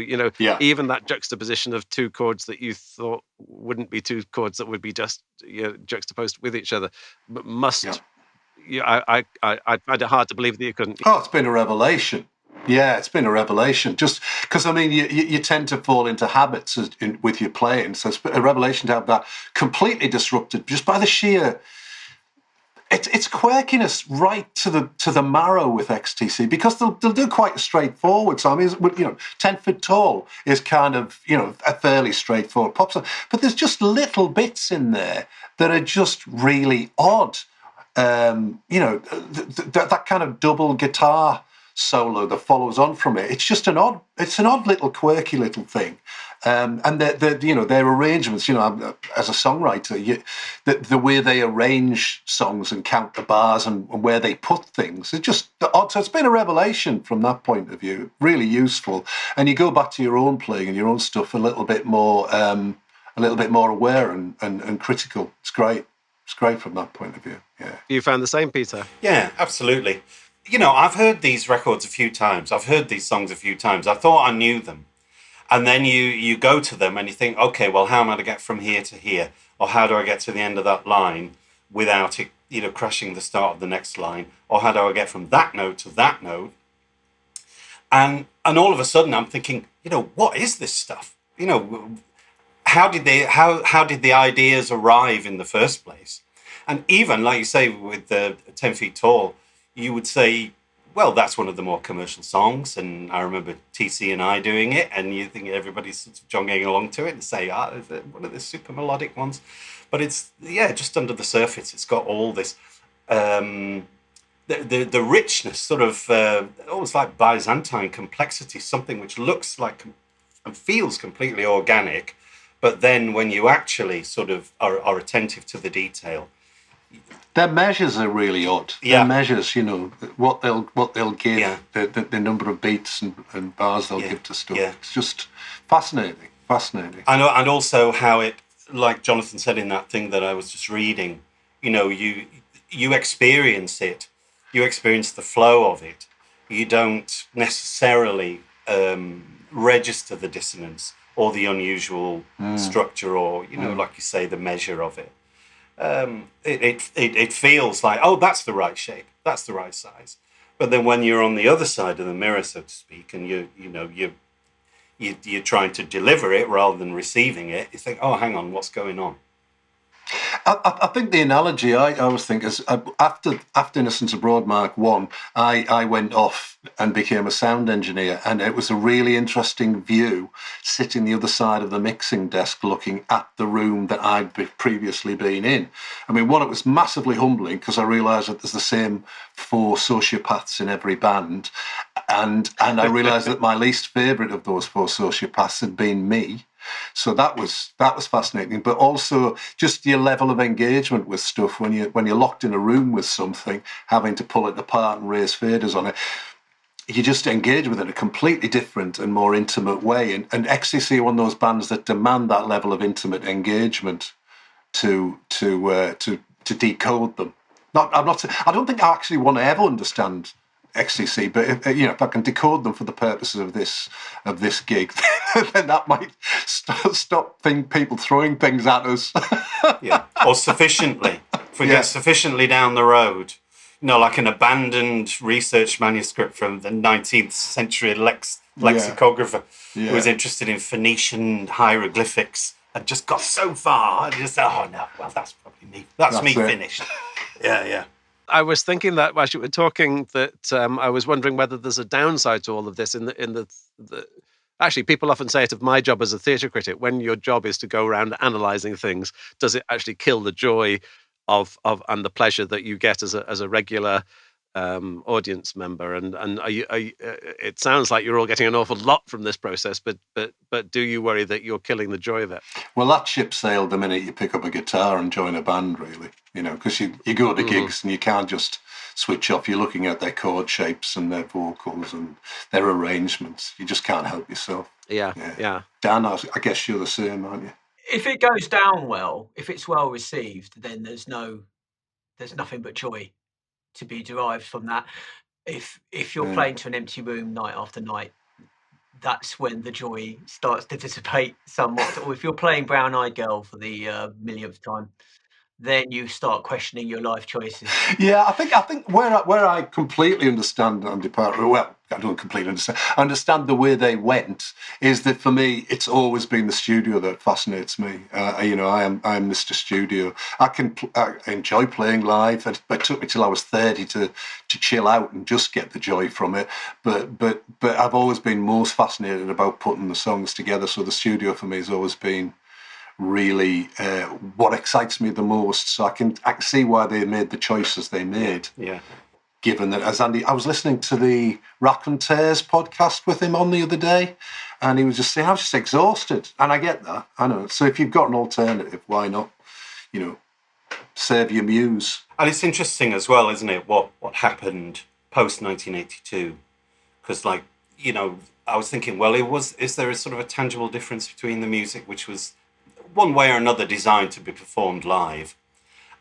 even that juxtaposition of two chords that you thought wouldn't be two chords that would be just juxtaposed with each other, but I find it hard to believe that you couldn't. Oh, it's been a revelation. Yeah, it's been a revelation. Just because, I mean, you tend to fall into habits with your playing. So it's a revelation to have that completely disrupted just by the sheer... It's quirkiness right to the marrow with XTC, because they'll do quite straightforward. So I mean, 10 Foot Tall is kind of, a fairly straightforward pop song. But there's just little bits in there that are just really odd. That kind of double guitar solo that follows on from it. It's just an odd little quirky little thing. And their arrangements, as a songwriter, the way they arrange songs and count the bars and where they put things, it's just odd. So it's been a revelation from that point of view, really useful. And you go back to your own playing and your own stuff a little bit more aware and critical. It's great. It's great from that point of view. Yeah. You found the same, Peter? Yeah, absolutely. I've heard these records a few times. I've heard these songs a few times. I thought I knew them. And then you go to them and you think, okay, well, how am I going to get from here to here? Or how do I get to the end of that line without it, crashing the start of the next line? Or how do I get from that note to that note? And all of a sudden I'm thinking, what is this stuff? How did the ideas arrive in the first place? And even, like you say, with the 10 Feet Tall, you would say, well, that's one of the more commercial songs. And I remember TC and I doing it, and you think everybody's sort of jogging along to it and say, is it one of the super melodic ones? But it's, just under the surface, it's got all this, the richness, sort of almost like Byzantine complexity, something which looks like and feels completely organic. But then when you actually sort of are attentive to the detail, their measures are really odd. Yeah. Their measures, what they'll give, the number of beats and bars they'll give to stuff. Yeah. It's just fascinating. And also how it, like Jonathan said in that thing that I was just reading, you experience it. You experience the flow of it. You don't necessarily register the dissonance or the unusual structure or, like you say, the measure of it. It feels like, oh, that's the right shape, that's the right size. But then when you're on the other side of the mirror, so to speak, and you're trying to deliver it rather than receiving it, you think, oh, hang on, what's going on? I think the analogy I always think is after Innocents Abroad Mark 1, I went off and became a sound engineer, and it was a really interesting view sitting the other side of the mixing desk looking at the room that I'd previously been in. I mean, one, it was massively humbling because I realised that there's the same 4 sociopaths in every band, and I realised that my least favourite of those 4 sociopaths had been me. So that was fascinating, but also just your level of engagement with stuff when you're locked in a room with something, having to pull it apart and raise faders on it. You just engage with it in a completely different and more intimate way. And XTC are one of those bands that demand that level of intimate engagement to decode them. I don't think I actually want to ever understand XTC, but if I can decode them for the purposes of this gig, then that might stop people throwing things at us. Yeah, or sufficiently. If we get sufficiently down the road, like an abandoned research manuscript from the 19th century lexicographer who was interested in Phoenician hieroglyphics and just got so far and just that's probably me. That's me finished. Yeah. I was thinking that while you were talking that I was wondering whether there's a downside to all of this in the actually, people often say it of my job as a theatre critic, when your job is to go around analysing things, does it actually kill the joy of and the pleasure that you get as a regular audience member? And it sounds like you're all getting an awful lot from this process, but do you worry that you're killing the joy of it? Well, that ship sailed the minute you pick up a guitar and join a band, really. Because you go to gigs and you can't just switch off. You're looking at their chord shapes and their vocals and their arrangements. You just can't help yourself. Yeah. Dan, I guess you're the same, aren't you? If it goes down well, if it's well received, then there's nothing but joy to be derived from that. If you're playing to an empty room night after night, that's when the joy starts to dissipate somewhat. Or if you're playing Brown Eyed Girl for the millionth time, then you start questioning your life choices. Yeah, I think where I completely understand Andy Parker, well, I don't completely understand. I understand the way they went is that for me, it's always been the studio that fascinates me. I am Mr. Studio. I enjoy playing live. It took me till I was 30 to chill out and just get the joy from it. But I've always been most fascinated about putting the songs together. So the studio for me has always been really what excites me the most. So I can see why they made the choices they made. Yeah. Given that, as Andy, I was listening to the Raconteurs podcast with him on the other day, and he was just saying, I was just exhausted. And I get that. I know. So if you've got an alternative, why not, serve your muse? And it's interesting as well, isn't it, what happened post 1982? Because, I was thinking, well, is there a sort of a tangible difference between the music which was one way or another designed to be performed live,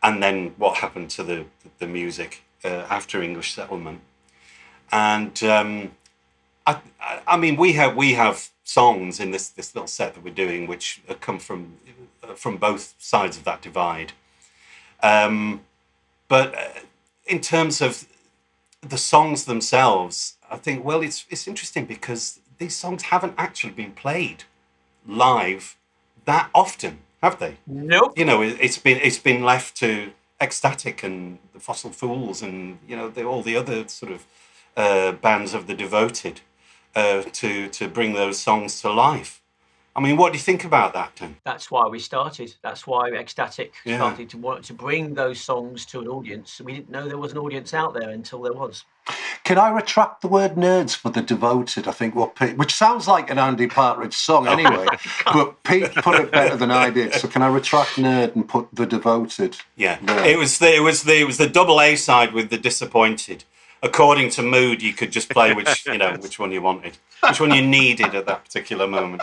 and then what happened to the music after English settlement? And I mean, we have songs in this little set that we're doing which come from both sides of that divide. But in terms of the songs themselves, I think, well, it's interesting because these songs haven't actually been played live that often, have they? Nope. It's been left to Ecstatic and the Fossil Fools and all the other sort of bands of the devoted to bring those songs to life. I mean, what do you think about that, Tim? That's why we started. That's why Ecstatic started to want to bring those songs to an audience. We didn't know there was an audience out there until there was. Can I retract the word nerds for the devoted? I think which sounds like an Andy Partridge song anyway, but Pete put it better than I did. So can I retract nerd and put the devoted? Yeah, there? It was the double A side with the disappointed. According to mood, you could just play which one you wanted, which one you needed at that particular moment.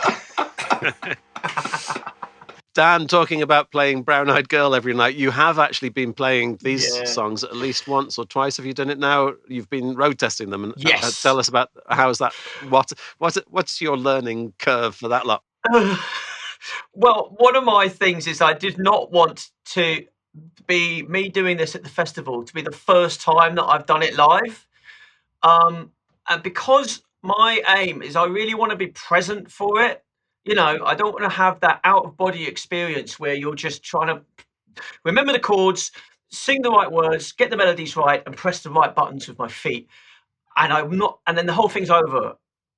Dan, talking about playing Brown Eyed Girl every night, you have actually been playing these songs at least once or twice. Have you done it now? You've been road testing them. And yes. Tell us about how's that? What's your learning curve for that lot? Well, one of my things is I did not want to be me doing this at the festival to be the first time that I've done it live. And because my aim is I really want to be present for it. I don't want to have that out-of-body experience where you're just trying to remember the chords, sing the right words, get the melodies right, and press the right buttons with my feet. And then the whole thing's over.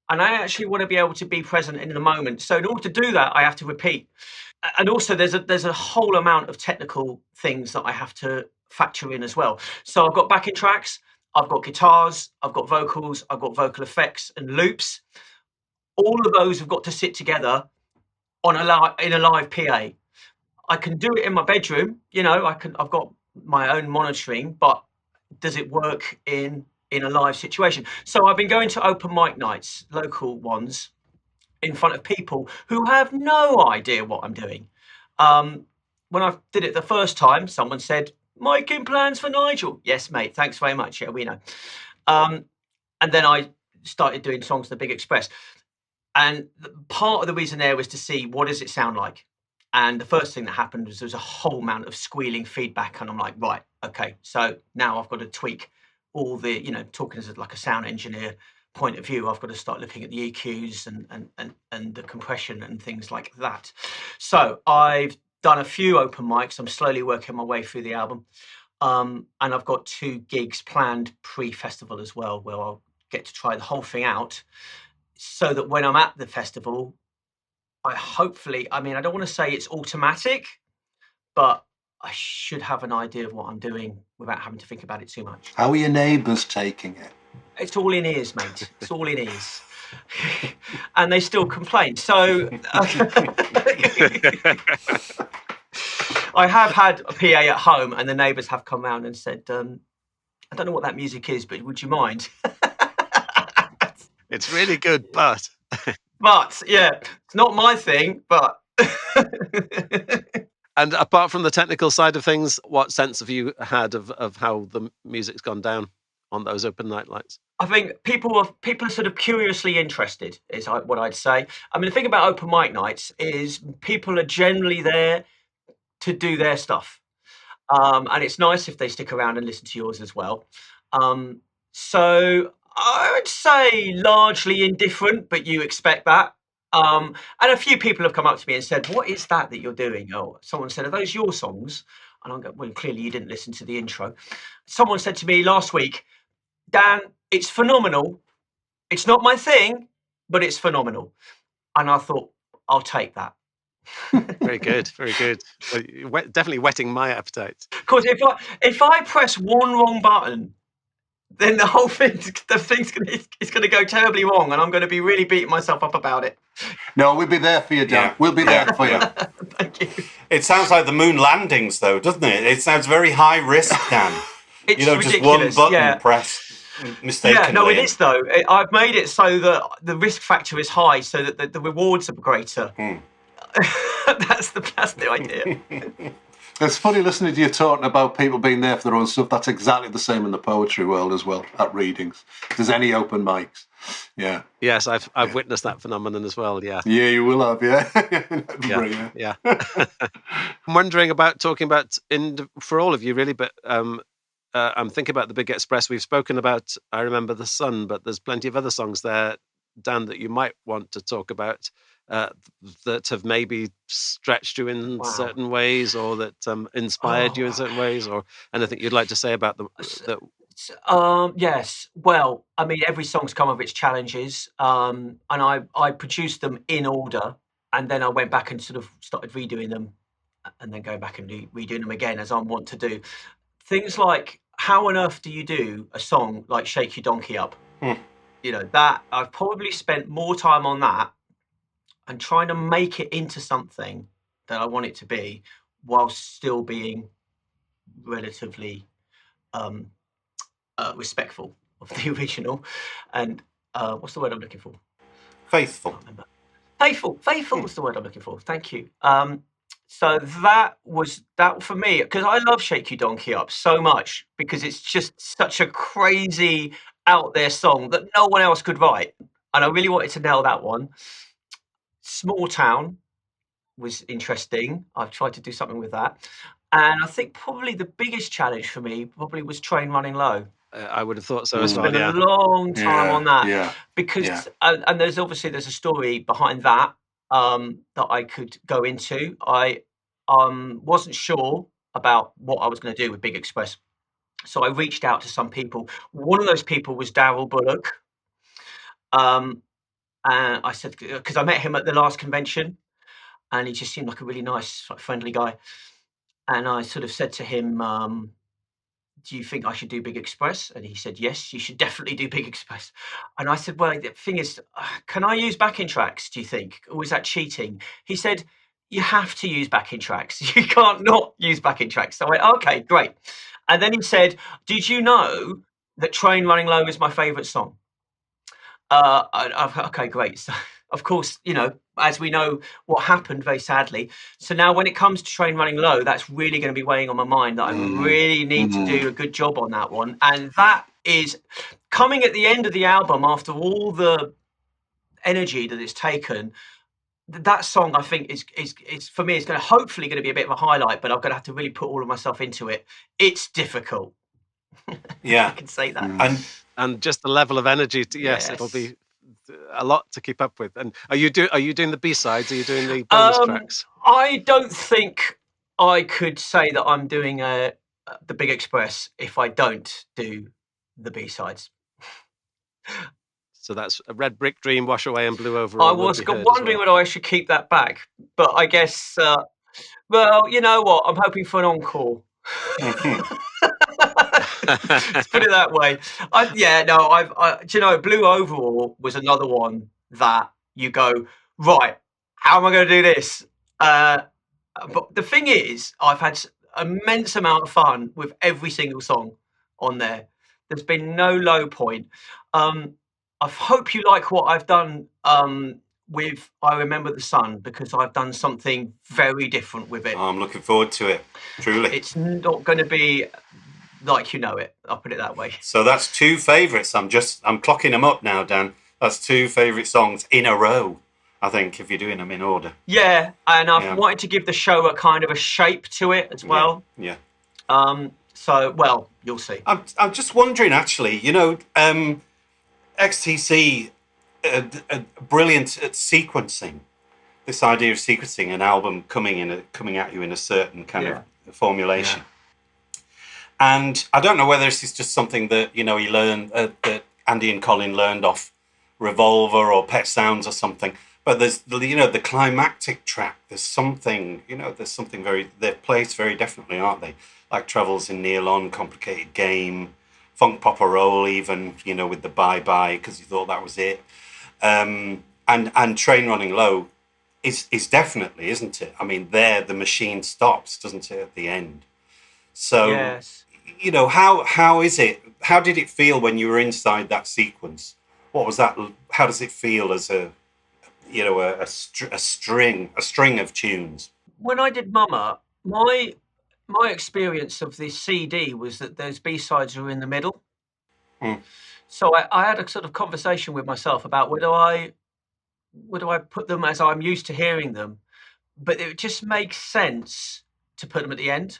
And I actually want to be able to be present in the moment. So in order to do that, I have to repeat. And also there's a whole amount of technical things that I have to factor in as well. So I've got backing tracks, I've got guitars, I've got vocals, I've got vocal effects and loops. All of those have got to sit together in a live PA. I can do it in my bedroom, I've got my own monitoring, but does it work in a live situation? So I've been going to open mic nights, local ones, in front of people who have no idea what I'm doing. When I did it the first time, someone said, "Miking plans for Nigel." Yes, mate, thanks very much. Yeah, we know. And then I started doing songs to the Big Express. And part of the reason there was to see what does it sound like. And the first thing that happened was there was a whole amount of squealing feedback. And I'm like, right, okay, so now I've got to tweak all the, talking as like a sound engineer point of view, I've got to start looking at the EQs and the compression and things like that. So I've done a few open mics. I'm slowly working my way through the album. And I've got 2 gigs planned pre-festival as well, where I'll get to try the whole thing out, so that when I'm at the festival, I don't want to say it's automatic, but I should have an idea of what I'm doing without having to think about it too much. How are your neighbours taking it? It's all in ears, mate. It's all in ears. And they still complain. So I have had a PA at home, and the neighbours have come round and said, I don't know what that music is, but would you mind? It's really good, but... But, yeah, it's not my thing, but... And apart from the technical side of things, what sense have you had of how the music's gone down on those open night lights? I think people are sort of curiously interested, is what I'd say. I mean, the thing about open mic nights is people are generally there to do their stuff. And it's nice if they stick around and listen to yours as well. So I would say largely indifferent, but you expect that. And a few people have come up to me and said, "What is that you're doing?" Oh, someone said, "Are those your songs?" And I'm going, "Well, clearly you didn't listen to the intro." Someone said to me last week, "Dan, it's phenomenal. It's not my thing, but it's phenomenal." And I thought, I'll take that. Very good, very good. Definitely whetting my appetite. Because if I press one wrong button, then the whole thing's going to go terribly wrong, and I'm going to be really beating myself up about it. No, we'll be there for you, Dan. Yeah. We'll be there for you. Thank you. It sounds like the moon landings, though, doesn't it? It sounds very high risk, Dan. It's just one ridiculous, button pressed mistakenly. Yeah, no, it is though. I've made it so that the risk factor is high, so that the rewards are greater. That's the idea. It's funny listening to you talking about people being there for their own stuff. That's exactly the same in the poetry world as well, at readings. If there's any open mics. Yeah. Yes, I've witnessed that phenomenon as well, yeah. Yeah, you will have, yeah. Yeah. I'm wondering about talking about, for all of you really, but I'm thinking about the Big Express. We've spoken about I Remember the Sun, but there's plenty of other songs there, Dan, that you might want to talk about that have maybe stretched you in certain ways, or that inspired you in certain ways, or anything you'd like to say about them? Yes. Well, I mean, every song's come with its challenges, and I produced them in order, and then I went back and sort of started redoing them, and then going back and redoing them again, as I want to do. Things like, how on earth do you do a song like Shake Your Donkey Up? That I've probably spent more time on that and trying to make it into something that I want it to be, while still being relatively respectful of the original. And what's the word I'm looking for? Faithful. Faithful was the word I'm looking for. Thank you. So that for me, because I love Shake Your Donkey Up so much, because it's just such a crazy out there song that no one else could write. And I really wanted to nail that one. Small Town was interesting. I've tried to do something with that. And I think probably the biggest challenge for me was Train Running Low. I would have thought so as well. It's been a long time on that. Because and there's a story behind that that I could go into. I wasn't sure about what I was going to do with Big Express. So I reached out to some people. One of those people was Darryl Bullock. And I said, because I met him at the last convention, and he just seemed like a really nice, friendly guy. And I sort of said to him, do you think I should do Big Express? And he said, yes, you should definitely do Big Express. And I said, well, the thing is, can I use backing tracks, do you think? Or is that cheating? He said, you have to use backing tracks. You can't not use backing tracks. So I went, okay, great. And then he said, did you know that Train Running Low is my favourite song? Okay, great. So, of course, as we know what happened very sadly. So now when it comes to Train Running Low, that's really going to be weighing on my mind, that I really need to do a good job on that one. And that is coming at the end of the album after all the energy that it's taken. That song, I think, is for me, is hopefully going to be a bit of a highlight, but I'm going to have to really put all of myself into it. It's difficult. Yeah. I can say that. And just the level of energy, yes, it'll be a lot to keep up with. And are you doing the B-sides? Are you doing the bonus tracks? I don't think I could say that I'm doing the Big Express if I don't do the B-sides. So that's a Red Brick Dream, Wash Away, and Blue Overall. I was wondering whether I should keep that back, but I guess, well, you know what? I'm hoping for an encore. Let's put it that way. Do you know, Blue Overall was another one that you go, right, how am I going to do this? But the thing is, I've had immense amount of fun with every single song on there. There's been no low point. I hope you like what I've done with I Remember the Sun, because I've done something very different with it. I'm looking forward to it, truly. It's not going to be like you know it, I'll put it that way. So that's two favourites. I'm clocking them up now, Dan. That's two favourite songs in a row, I think, if you're doing them in order. Yeah, and I've wanted to give the show a kind of a shape to it as well. Yeah. So, well, you'll see. I'm just wondering, actually, XTC, brilliant at sequencing. This idea of sequencing an album coming at you in a certain kind of formulation. Yeah. And I don't know whether this is just something that he learned, that Andy and Colin learned off Revolver or Pet Sounds or something. But there's the climactic track. There's something they're placed very definitely, aren't they? Like Travels in Neil On, Complicated Game, Funk Papa Roll, even with the Bye Bye, because you thought that was it. And Train Running Low is definitely, isn't it? I mean, there the machine stops, doesn't it, at the end? So, yes. How is it? How did it feel when you were inside that sequence? What was that? How does it feel as a string of tunes? When I did Mama, my experience of this CD was that those B-sides were in the middle. So I had a sort of conversation with myself about would I put them as I'm used to hearing them, but it just makes sense to put them at the end,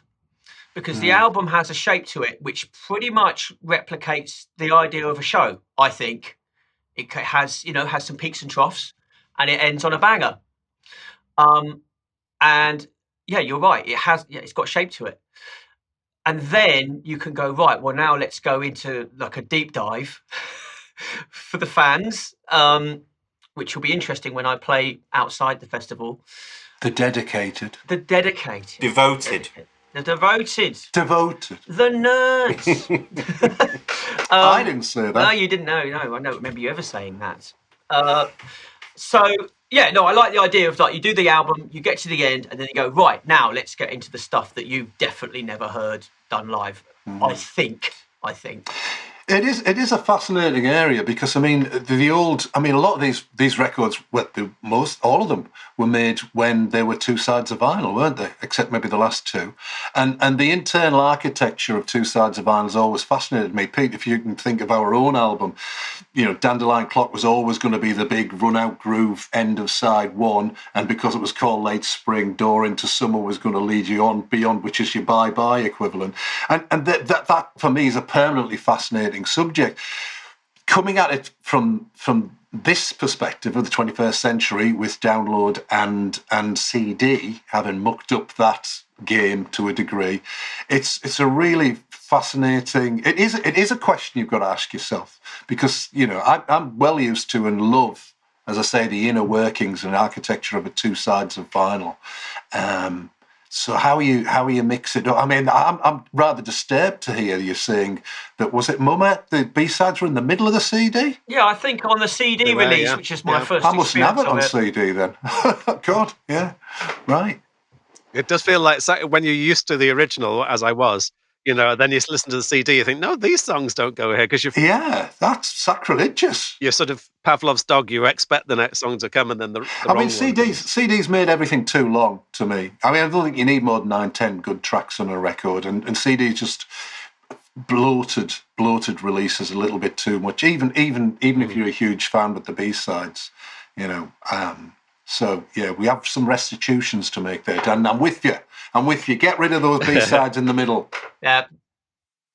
because the album has a shape to it which pretty much replicates the idea of a show. I think it has some peaks and troughs, and it ends on a banger. And yeah, you're right. It's got shape to it. And then you can go, right, well, now let's go into like a deep dive for the fans, which will be interesting when I play outside the festival. The dedicated. The dedicated. Devoted. The devoted. Devoted. The nerds. I didn't say that. No, you didn't know. No, I don't remember you ever saying that. Yeah, no, I like the idea of like you do the album, you get to the end, and then you go, right, now let's get into the stuff that you've definitely never heard done live. I think. It is a fascinating area because a lot of these records, all of them were made when they were two sides of vinyl, weren't they? Except maybe the last two, and the internal architecture of two sides of vinyl has always fascinated me. Pete, if you can think of our own album, Dandelion Clock was always going to be the big run-out groove end of side one, and because it was called Late Spring, Door into Summer was going to lead you on beyond, which is your Bye Bye equivalent, and that for me is a permanently fascinating subject. Coming at it from this perspective of the 21st century with download and CD having mucked up that game to a degree. It's a really fascinating. It is a question you've got to ask yourself, because I'm well used to and love, as I say, the inner workings and architecture of the two sides of vinyl. So how you mix it up? I mean, I'm rather disturbed to hear you saying that, was it Mumma, the B-sides were in the middle of the CD? Yeah, I think on the CD release, which is my first I mustn't have it on it. CD then. God, yeah, right. It does feel like when you're used to the original, as I was, then you listen to the CD, you think, no, these songs don't go here, because Yeah, that's sacrilegious. you're sort of Pavlov's dog. You expect the next song to come, and then the wrong one CDs made everything too long to me. I mean, I don't think you need more than 9-10 good tracks on a record, and CDs just bloated releases a little bit too much. Even if you're a huge fan with the B-sides, So yeah, we have some restitutions to make there, Dan. I'm with you. Get rid of those B-sides in the middle. Yeah.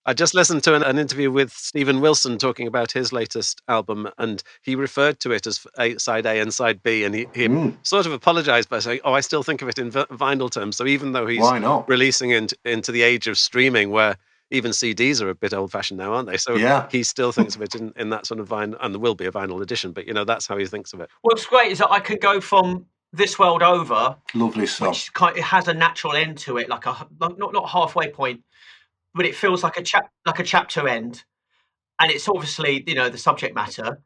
I just listened to an interview with Stephen Wilson talking about his latest album, and he referred to it as side A and side B, and he sort of apologized by saying, I still think of it in vinyl terms. So even though he's releasing into the age of streaming, where even CDs are a bit old-fashioned now, aren't they? So he still thinks of it in that sort of vinyl, and there will be a vinyl edition, but that's how he thinks of it. What's great is that I could go from This World Over, lovely song, which it has a natural end to it, like not halfway point, but it feels like a chapter end, and it's obviously the subject matter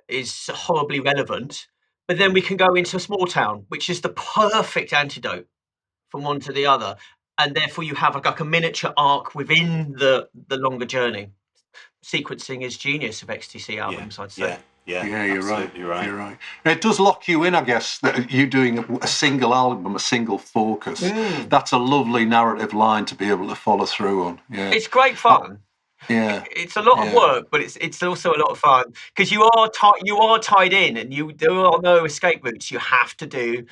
is horribly relevant. But then we can go into Small Town, which is the perfect antidote from one to the other, and therefore you have like a miniature arc within the longer journey. Sequencing is genius of XTC albums, I'd say. Yeah, you're right. You're right. It does lock you in, I guess, that you doing a single album, a single focus. That's a lovely narrative line to be able to follow through on. Yeah, it's great fun. It's a lot of work, but it's also a lot of fun, because you are tied in, and there are no escape routes. You have to do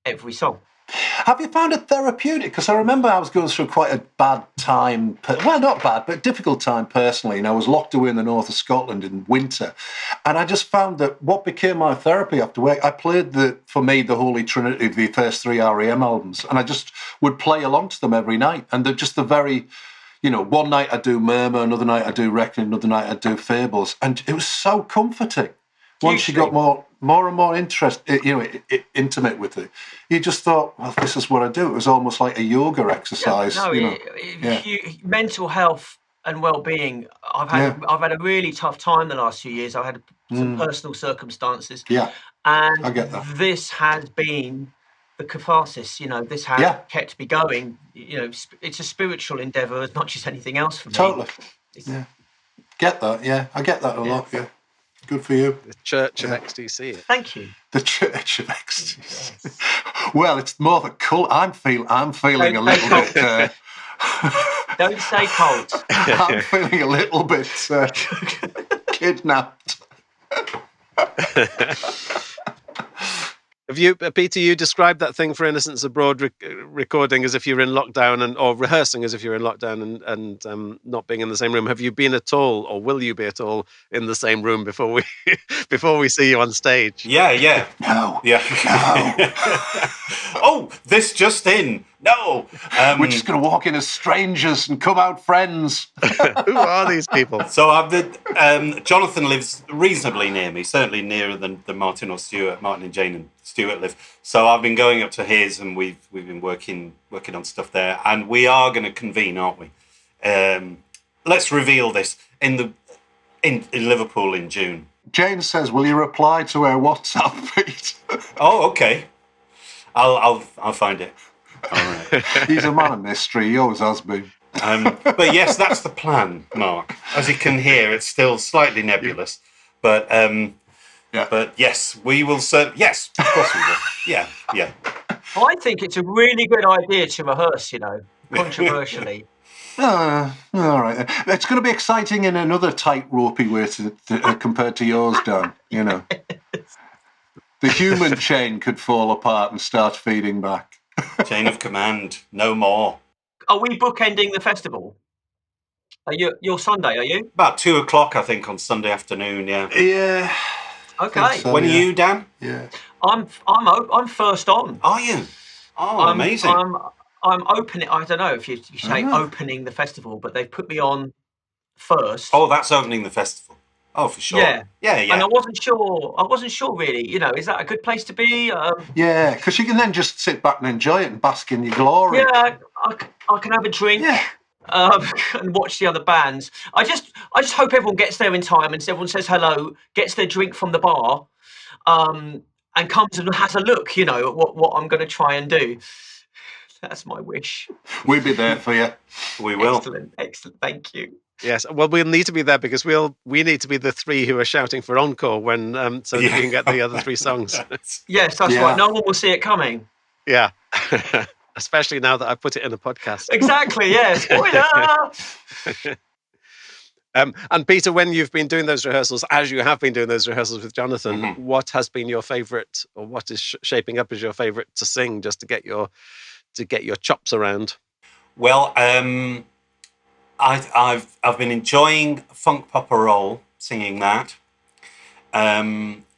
every song. Have you found it therapeutic? Because I remember I was going through quite a bad time. Well, not bad, but a difficult time personally. And I was locked away in the north of Scotland in winter. And I just found that what became my therapy after work, I played the holy trinity of the first 3 REM albums. And I just would play along to them every night. And they're just the very, one night I'd do Murmur, another night I'd do Reckoning, another night I'd do Fables. And it was so comforting. Once you got more and more intimate with it, you just thought, well, this is what I do. It was almost like a yoga exercise. Mental health and well-being. I've had a really tough time the last few years. I've had some personal circumstances. Yeah, and I get that. This has been the catharsis. This has kept me going. It's a spiritual endeavour as much as anything else for me. Totally. Get that? Yeah, I get that a lot. Yeah. Good for you. The Church of XTC. Thank you. The Church of XTC. Well, it's more the cult. I'm feeling a little bit. Don't say cult. I'm feeling a little bit kidnapped. Have you, Peter? You described that thing for Innocents Abroad recording as if you're in lockdown or rehearsing as if you're in lockdown and not being in the same room. Have you been at all, or will you be at all, in the same room before we see you on stage? Yeah. No. Yeah. No. Oh, this just in. No. We're just going to walk in as strangers and come out friends. Who are these people? So Jonathan lives reasonably near me, certainly nearer than Martin or Stuart. Martin and Jane and Stuart live. So I've been going up to his, and we've been working on stuff there, and we are going to convene, aren't we? Let's reveal this in Liverpool in June. Jane says, "Will you reply to her WhatsApp feed?" Oh, okay. I'll find it. All right. He's a man of mystery. He always has been. But yes, that's the plan, Mark. As you can hear, it's still slightly nebulous. But But yes, we will. Yes, of course we will. Yeah. I think it's a really good idea to rehearse. Controversially. All right. It's going to be exciting in another tight-ropey way compared to yours, Dan. The human chain could fall apart and start feeding back. Chain of command, no more. Are we bookending the festival? You're Sunday, are you? About 2:00, I think, on Sunday afternoon. Yeah. Yeah. Okay. So, when are you, Dan? Yeah. I'm first on. Are you? Oh, amazing. I'm opening. I don't know if you say opening the festival, but they've put me on first. Oh, that's opening the festival. Oh, for sure. Yeah. Yeah. And I wasn't sure really. You know, is that a good place to be? Yeah, because you can then just sit back and enjoy it and bask in your glory. Yeah, I can have a drink. Yeah. And watch the other bands. I just hope everyone gets there in time and everyone says hello, gets their drink from the bar, and comes and has a look. You know what I'm going to try and do. That's my wish. We'll be there for you. We will. Excellent. Thank you. Yes, well, we'll need to be there because we need to be the three who are shouting for encore when so that we can get the other three songs. Yes, that's right. No one will see it coming. Yeah, especially now that I've put it in a podcast. Exactly. Yes. Spoiler. And Peter, when you've been doing those rehearsals, as you have been doing those rehearsals with Jonathan, what has been your favourite, or what is shaping up as your favourite to sing, just to get your chops around? Well, I've been enjoying Funk Papa Roll, singing that,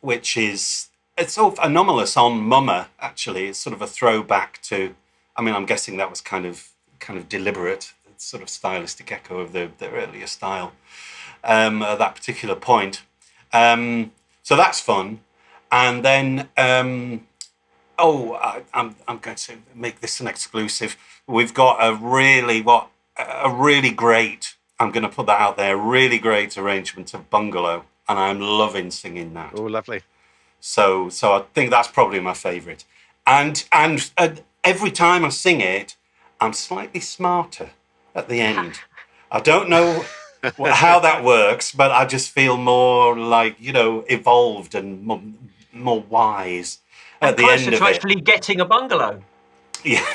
which is, it's sort of anomalous on Mumma. Actually, it's sort of a throwback to. I mean, I'm guessing that was kind of deliberate. It's sort of stylistic echo of the earlier style at that particular point. So that's fun, and then. I'm going to make this an exclusive. We've got a really great, I'm going to put that out there, really great arrangement of Bungalow, and I'm loving singing that. Oh, lovely. So I think that's probably my favourite. And every time I sing it, I'm slightly smarter at the end. I don't know how that works, but I just feel more like, evolved and more wise. At the end of to actually getting a bungalow. Yeah,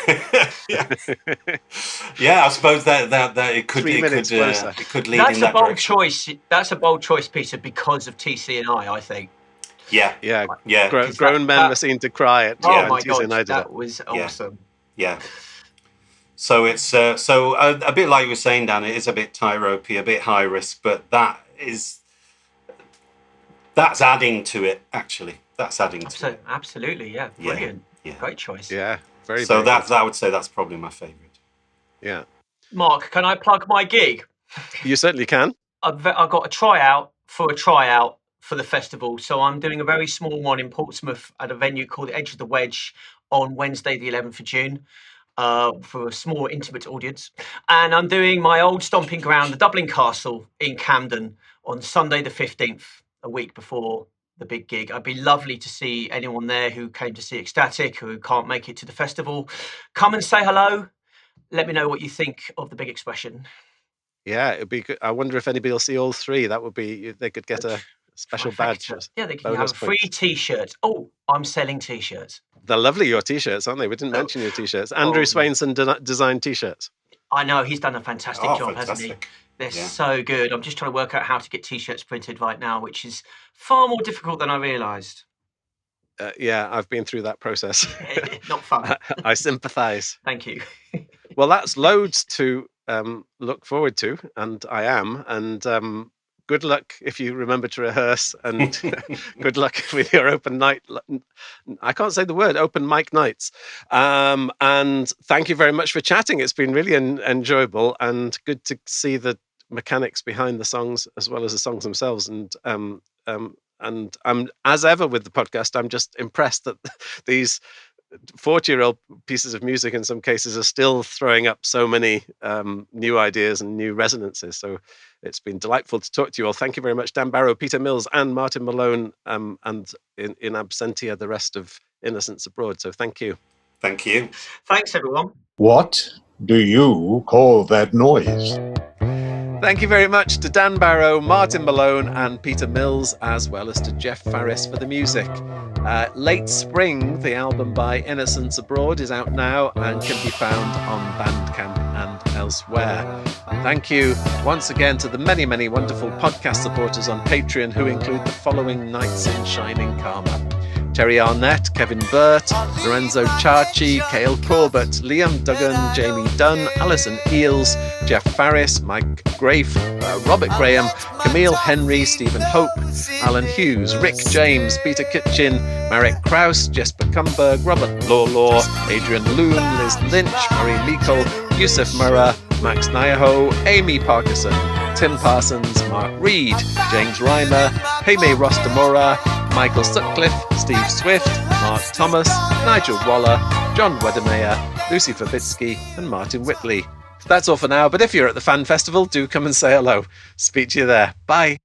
yeah. I suppose that it could lead That's in that a bold direction. choice. That's a bold choice, Peter, because of TC and I think. Yeah. Grown men were seen to cry at. Oh my TC and I God, did that was awesome. Yeah. So it's a bit like you were saying, Dan. It is a bit tightrope-y, a bit high risk, but that's adding to it. Actually, that's adding to it. Absolutely, yeah. Brilliant. Yeah. Great choice. Yeah, very. So very I would say that's probably my favourite. Yeah. Mark, can I plug my gig? You certainly can. I've got a tryout for the festival. So I'm doing a very small one in Portsmouth at a venue called Edge of the Wedge on Wednesday, the 11th of June. For a small, intimate audience. And I'm doing my old stomping ground, the Dublin Castle in Camden, on Sunday the 15th, a week before the big gig. It'd be lovely to see anyone there who came to see Ecstatic, who can't make it to the festival. Come and say hello. Let me know what you think of the Big Expression. Yeah, it'd be good. I wonder if anybody will see all three. That would be, they could get a special badge. Yeah, they can have a free T-shirt. Oh, I'm selling T-shirts. They're lovely, your T-shirts, aren't they? We didn't mention your T-shirts. Andrew Swainson designed T-shirts. I know, he's done a fantastic job, hasn't he? They're so good. I'm just trying to work out how to get T-shirts printed right now, which is far more difficult than I realised. Yeah, I've been through that process. Not fun. I sympathise. Thank you. Well, that's loads to look forward to, and I am. And good luck if you remember to rehearse, and good luck with your open night. I can't say the word, open mic nights. And thank you very much for chatting. It's been really enjoyable and good to see the mechanics behind the songs as well as the songs themselves. And I'm, as ever with the podcast, I'm just impressed that these 40-year-old pieces of music in some cases are still throwing up so many new ideas and new resonances. So it's been delightful to talk to you all. Thank you very much, Dan Barrow, Peter Mills and Martin Malone, and in absentia, the rest of Innocents Abroad. So thank you. Thank you. Thanks, everyone. What do you call that noise? Thank you very much to Dan Barrow, Martin Malone and Peter Mills, as well as to Jeff Farris for the music. Late Spring, the album by Innocents Abroad, is out now and can be found on Bandcamp and elsewhere. Thank you once again to the many, many wonderful podcast supporters on Patreon, who include the following Knights in Shining Karma: Terry Arnett, Kevin Burt, Lorenzo Ciarci, Cale Corbett, Liam Duggan, Jamie Dunn, Alison Eels, Jeff Farris, Mike Grafe, Robert Graham, Camille Henry, Stephen Hope, Alan Hughes, Rick James, Peter Kitchen, Marek Kraus, Jesper Kumberg, Robert Lawlaw, Adrian Loon, Liz Lynch, Marie Meikle, Yusuf Murrah, Max Nyaho, Amy Parkinson, Tim Parsons, Mark Reed, James Reimer, Jaime Rostamora, Michael Sutcliffe, Steve Swift, Mark Thomas, Nigel Waller, John Wedemeyer, Lucy Fabitsky and Martin Whitley. That's all for now, but if you're at the Fan Festival, do come and say hello. Speak to you there. Bye.